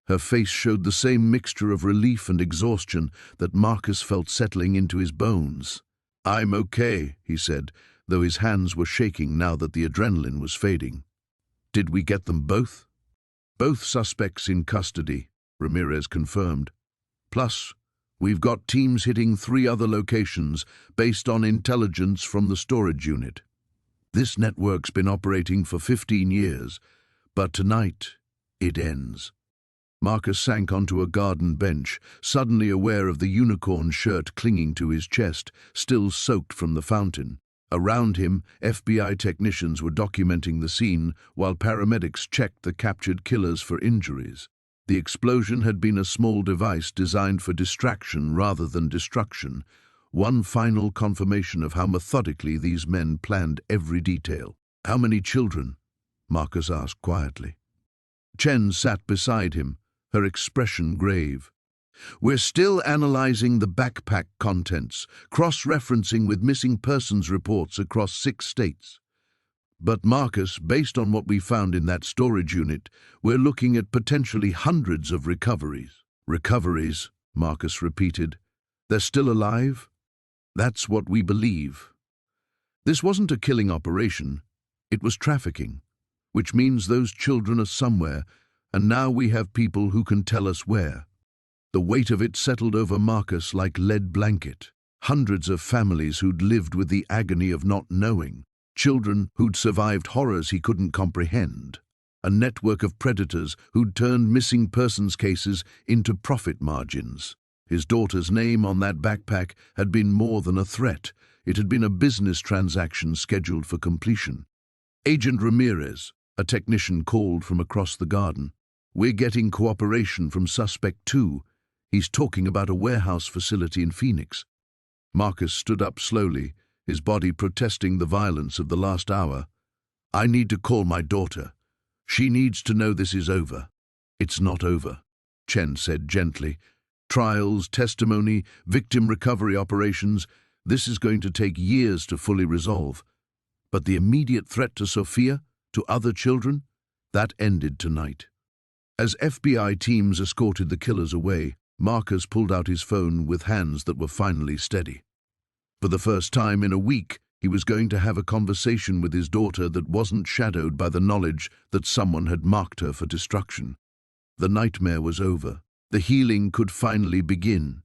Her face showed the same mixture of relief and exhaustion that Marcus felt settling into his bones. "I'm okay," he said, though his hands were shaking now that the adrenaline was fading. "Did we get them both?" "Both suspects in custody," Ramirez confirmed. "Plus, we've got teams hitting 3 other locations based on intelligence from the storage unit. This network's been operating for 15 years, but tonight it ends." Marcus sank onto a garden bench, suddenly aware of the unicorn shirt clinging to his chest, still soaked from the fountain. Around him, FBI technicians were documenting the scene while paramedics checked the captured killers for injuries. The explosion had been a small device designed for distraction rather than destruction, one final confirmation of how methodically these men planned every detail. "How many children?" Marcus asked quietly. Chen sat beside him, her expression grave. "We're still analyzing the backpack contents, cross-referencing with missing persons reports across 6 states. But Marcus, based on what we found in that storage unit, we're looking at potentially hundreds of recoveries." "Recoveries," Marcus repeated. They're still alive? That's what we believe. This wasn't a killing operation, it was trafficking, which means those children are somewhere, and now we have people who can tell us where. The weight of it settled over Marcus like lead blanket. Hundreds of families who'd lived with the agony of not knowing. Children who'd survived horrors he couldn't comprehend. A network of predators who'd turned missing persons cases into profit margins. His daughter's name on that backpack had been more than a threat. It had been a business transaction scheduled for completion. Agent Ramirez, a technician called from across the garden. We're getting cooperation from Suspect 2. He's talking about a warehouse facility in Phoenix. Marcus stood up slowly, his body protesting the violence of the last hour. I need to call my daughter. She needs to know this is over. It's not over, Chen said gently. Trials, testimony, victim recovery operations, this is going to take years to fully resolve. But the immediate threat to Sophia, to other children, that ended tonight. As FBI teams escorted the killers away, Marcus pulled out his phone with hands that were finally steady. For the first time in a week, he was going to have a conversation with his daughter that wasn't shadowed by the knowledge that someone had marked her for destruction. The nightmare was over. The healing could finally begin.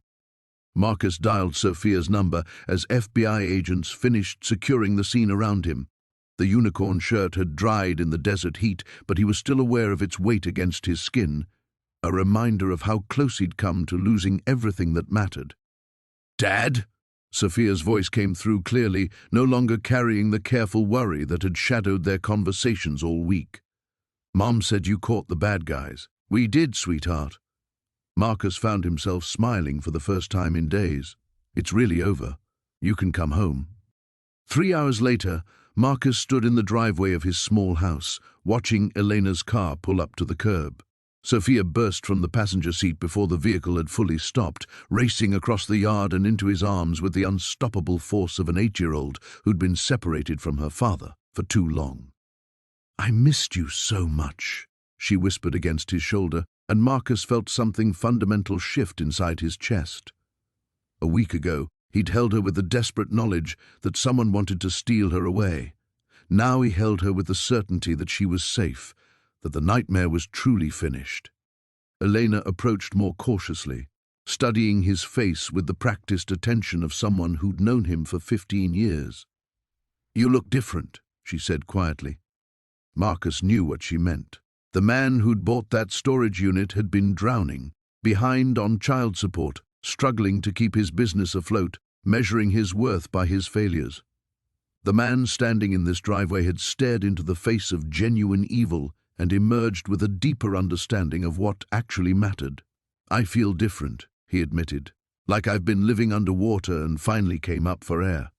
Marcus dialed Sophia's number as FBI agents finished securing the scene around him. The unicorn shirt had dried in the desert heat, but he was still aware of its weight against his skin, a reminder of how close he'd come to losing everything that mattered. "Dad?" Sophia's voice came through clearly, no longer carrying the careful worry that had shadowed their conversations all week. "Mom said you caught the bad guys." "We did, sweetheart." Marcus found himself smiling for the first time in days. "It's really over. You can come home." 3 hours later, Marcus stood in the driveway of his small house, watching Elena's car pull up to the curb. Sophia burst from the passenger seat before the vehicle had fully stopped, racing across the yard and into his arms with the unstoppable force of an 8-year-old who'd been separated from her father for too long. "I missed you so much," she whispered against his shoulder, and Marcus felt something fundamental shift inside his chest. A week ago, he'd held her with the desperate knowledge that someone wanted to steal her away. Now he held her with the certainty that she was safe, that the nightmare was truly finished. Elena approached more cautiously, studying his face with the practiced attention of someone who'd known him for 15 years. "You look different," she said quietly. Marcus knew what she meant. The man who'd bought that storage unit had been drowning, behind on child support, struggling to keep his business afloat, measuring his worth by his failures. The man standing in this driveway had stared into the face of genuine evil and emerged with a deeper understanding of what actually mattered. "I feel different," he admitted, "like I've been living underwater and finally came up for air."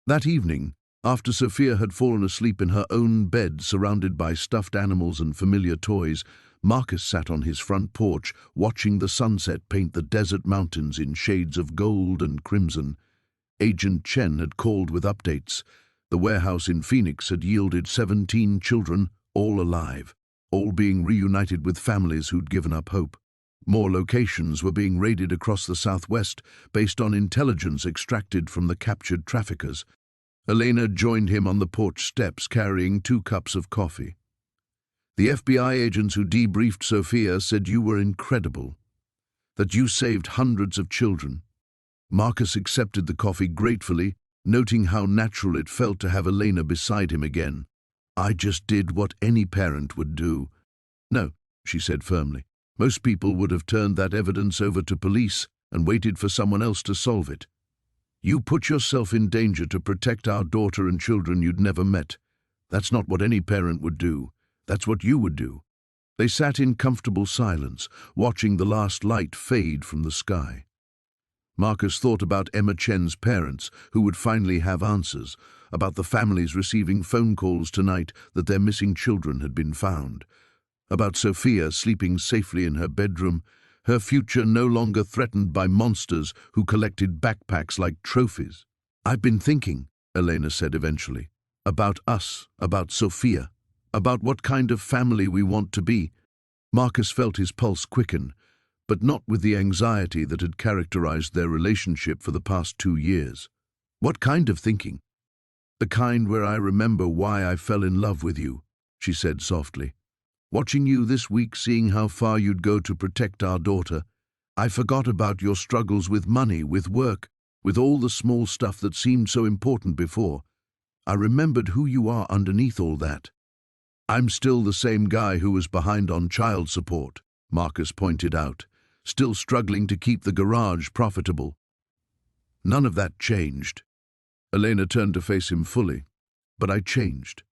That evening, after Sophia had fallen asleep in her own bed surrounded by stuffed animals and familiar toys, Marcus sat on his front porch, watching the sunset paint the desert mountains in shades of gold and crimson. Agent Chen had called with updates. The warehouse in Phoenix had yielded 17 children, all alive, all being reunited with families who'd given up hope. More locations were being raided across the Southwest based on intelligence extracted from the captured traffickers. Elena joined him on the porch steps carrying 2 cups of coffee. "The FBI agents who debriefed Sophia said you were incredible, that you saved hundreds of children." Marcus accepted the coffee gratefully, noting how natural it felt to have Elena beside him again. "I just did what any parent would do." "No," she said firmly. "Most people would have turned that evidence over to police and waited for someone else to solve it. You put yourself in danger to protect our daughter and children you'd never met. That's not what any parent would do. That's what you would do." They sat in comfortable silence, watching the last light fade from the sky. Marcus thought about Emma Chen's parents, who would finally have answers, about the families receiving phone calls tonight that their missing children had been found, about Sophia sleeping safely in her bedroom, her future no longer threatened by monsters who collected backpacks like trophies. "I've been thinking," Elena said eventually, "about us, about Sophia, about what kind of family we want to be." Marcus felt his pulse quicken, but not with the anxiety that had characterized their relationship for the past 2 years. "What kind of thinking?" "The kind where I remember why I fell in love with you," she said softly. "Watching you this week, seeing how far you'd go to protect our daughter, I forgot about your struggles with money, with work, with all the small stuff that seemed so important before. I remembered who you are underneath all that." "I'm still the same guy who was behind on child support," Marcus pointed out, "still struggling to keep the garage profitable." "None of that changed." Elena turned to face him fully. "But I changed.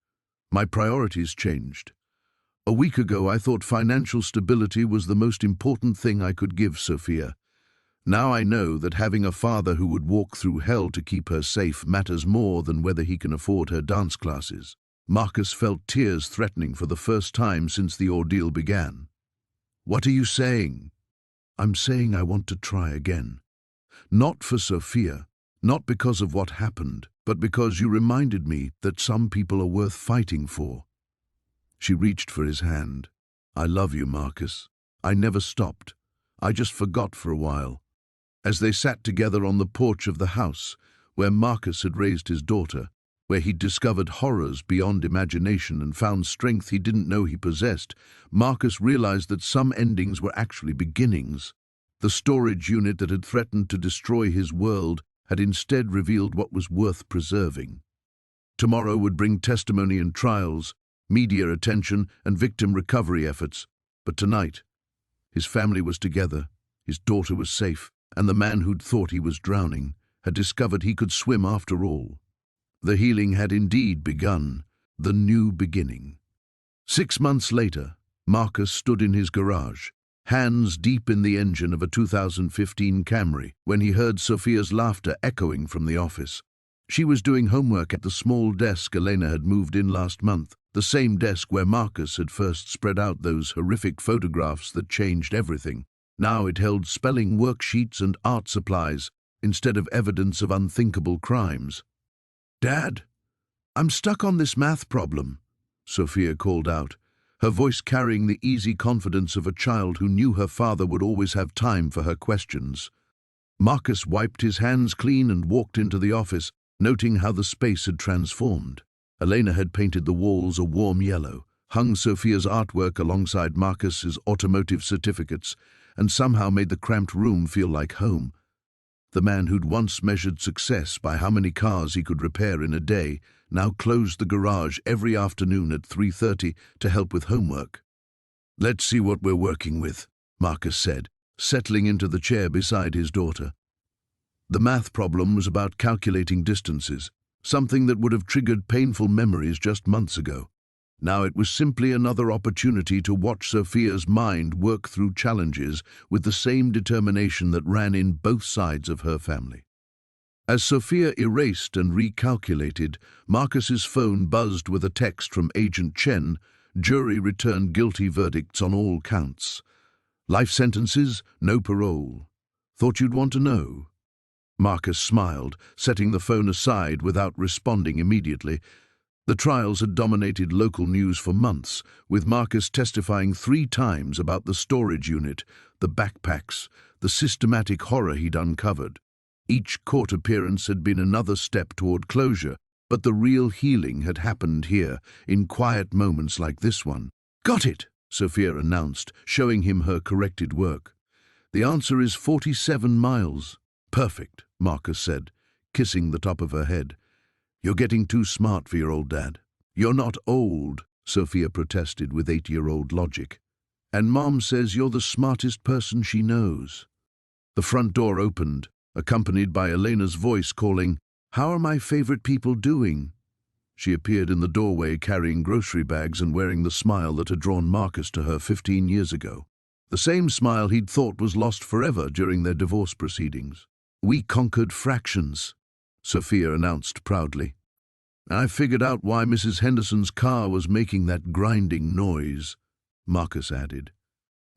My priorities changed. A week ago I thought financial stability was the most important thing I could give Sophia. Now I know that having a father who would walk through hell to keep her safe matters more than whether he can afford her dance classes." Marcus felt tears threatening for the first time since the ordeal began. "What are you saying?" "I'm saying I want to try again. Not for Sophia, not because of what happened, but because you reminded me that some people are worth fighting for." She reached for his hand. "I love you, Marcus. I never stopped. I just forgot for a while." As they sat together on the porch of the house, where Marcus had raised his daughter, where he'd discovered horrors beyond imagination and found strength he didn't know he possessed, Marcus realized that some endings were actually beginnings. The storage unit that had threatened to destroy his world had instead revealed what was worth preserving. Tomorrow would bring testimony and trials, media attention and victim recovery efforts, but tonight, his family was together, his daughter was safe, and the man who'd thought he was drowning had discovered he could swim after all. The healing had indeed begun, the new beginning. 6 months later, Marcus stood in his garage, hands deep in the engine of a 2015 Camry, when he heard Sophia's laughter echoing from the office. She was doing homework at the small desk Elena had moved in last month, the same desk where Marcus had first spread out those horrific photographs that changed everything. Now it held spelling worksheets and art supplies instead of evidence of unthinkable crimes. "Dad, I'm stuck on this math problem," Sophia called out, her voice carrying the easy confidence of a child who knew her father would always have time for her questions. Marcus wiped his hands clean and walked into the office, noting how the space had transformed. Elena had painted the walls a warm yellow, hung Sophia's artwork alongside Marcus's automotive certificates, and somehow made the cramped room feel like home. The man who'd once measured success by how many cars he could repair in a day now closed the garage every afternoon at 3:30 to help with homework. "Let's see what we're working with," Marcus said, settling into the chair beside his daughter. The math problem was about calculating distances, something that would have triggered painful memories just months ago. Now it was simply another opportunity to watch Sophia's mind work through challenges with the same determination that ran in both sides of her family. As Sophia erased and recalculated, Marcus's phone buzzed with a text from Agent Chen. Jury returned guilty verdicts on all counts. Life sentences, no parole. Thought you'd want to know? Marcus smiled, setting the phone aside without responding immediately. The trials had dominated local news for months, with Marcus testifying 3 times about the storage unit, the backpacks, the systematic horror he'd uncovered. Each court appearance had been another step toward closure, but the real healing had happened here, in quiet moments like this one. "Got it," Sophia announced, showing him her corrected work. "The answer is 47 miles. "Perfect," Marcus said, kissing the top of her head. "You're getting too smart for your old dad." "You're not old," Sophia protested with 8-year-old logic. "And Mom says you're the smartest person she knows." The front door opened, accompanied by Elena's voice calling, "How are my favorite people doing?" She appeared in the doorway carrying grocery bags and wearing the smile that had drawn Marcus to her 15 years ago. The same smile he'd thought was lost forever during their divorce proceedings. "We conquered fractions," Sophia announced proudly. "I figured out why Mrs. Henderson's car was making that grinding noise," Marcus added.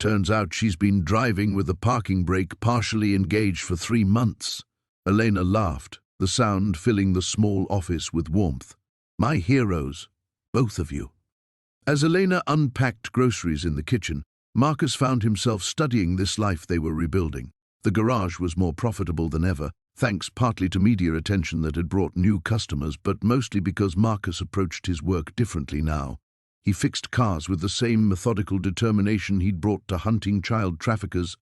"Turns out she's been driving with the parking brake partially engaged for 3 months. Elena laughed, the sound filling the small office with warmth. "My heroes, both of you." As Elena unpacked groceries in the kitchen, Marcus found himself studying this life they were rebuilding. The garage was more profitable than ever, thanks partly to media attention that had brought new customers, but mostly because Marcus approached his work differently now. He fixed cars with the same methodical determination he'd brought to hunting child traffickers,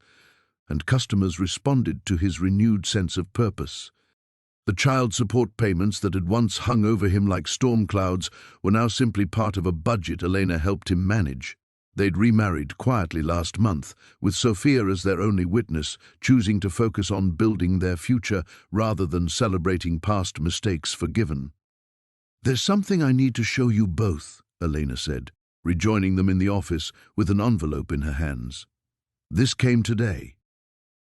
and customers responded to his renewed sense of purpose. The child support payments that had once hung over him like storm clouds were now simply part of a budget Elena helped him manage. They'd remarried quietly last month, with Sophia as their only witness, choosing to focus on building their future rather than celebrating past mistakes forgiven. "There's something I need to show you both," Elena said, rejoining them in the office with an envelope in her hands. This came today.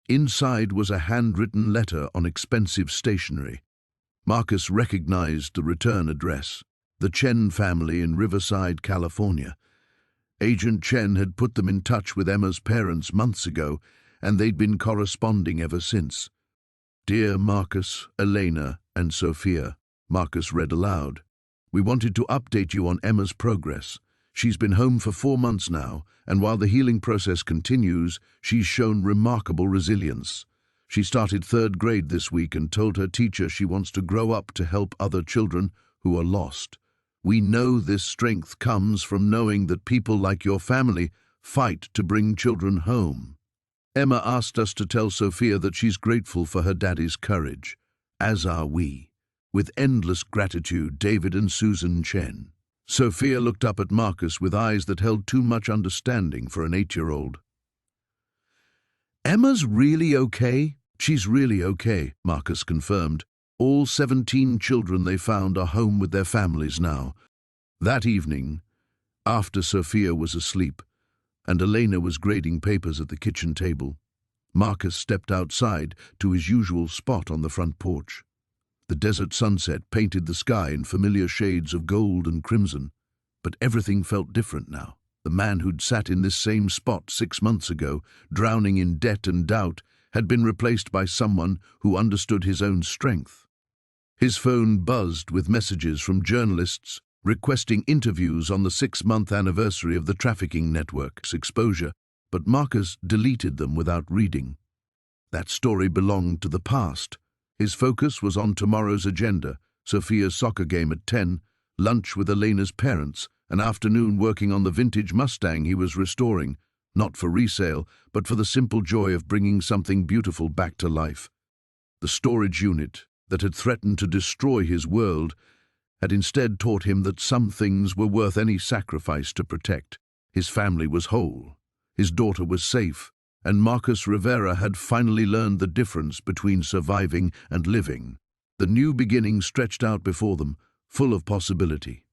Inside was a handwritten letter on expensive stationery. Marcus recognized the return address, the Chen family in Riverside, California. Agent Chen had put them in touch with Emma's parents months ago, and they'd been corresponding ever since. "Dear Marcus, Elena, and Sophia," Marcus read aloud. "We wanted to update you on Emma's progress. She's been home for 4 months now, and while the healing process continues, she's shown remarkable resilience. She started 3rd grade this week and told her teacher she wants to grow up to help other children who are lost. We know this strength comes from knowing that people like your family fight to bring children home. Emma asked us to tell Sophia that she's grateful for her daddy's courage, as are we. With endless gratitude, David and Susan Chen." Sophia looked up at Marcus with eyes that held too much understanding for an 8-year-old. "Emma's really okay?" "She's really okay," Marcus confirmed. "All 17 children they found are home with their families now." That evening, after Sophia was asleep and Elena was grading papers at the kitchen table, Marcus stepped outside to his usual spot on the front porch. The desert sunset painted the sky in familiar shades of gold and crimson, but everything felt different now. The man who'd sat in this same spot 6 months ago, drowning in debt and doubt, had been replaced by someone who understood his own strength. His phone buzzed with messages from journalists requesting interviews on the 6-month anniversary of the trafficking network's exposure, but Marcus deleted them without reading. That story belonged to the past. His focus was on tomorrow's agenda: Sophia's soccer game at 10, lunch with Elena's parents, an afternoon working on the vintage Mustang he was restoring, not for resale, but for the simple joy of bringing something beautiful back to life. The storage unit that had threatened to destroy his world had instead taught him that some things were worth any sacrifice to protect. His family was whole, his daughter was safe, and Marcus Rivera had finally learned the difference between surviving and living. The new beginning stretched out before them, full of possibility.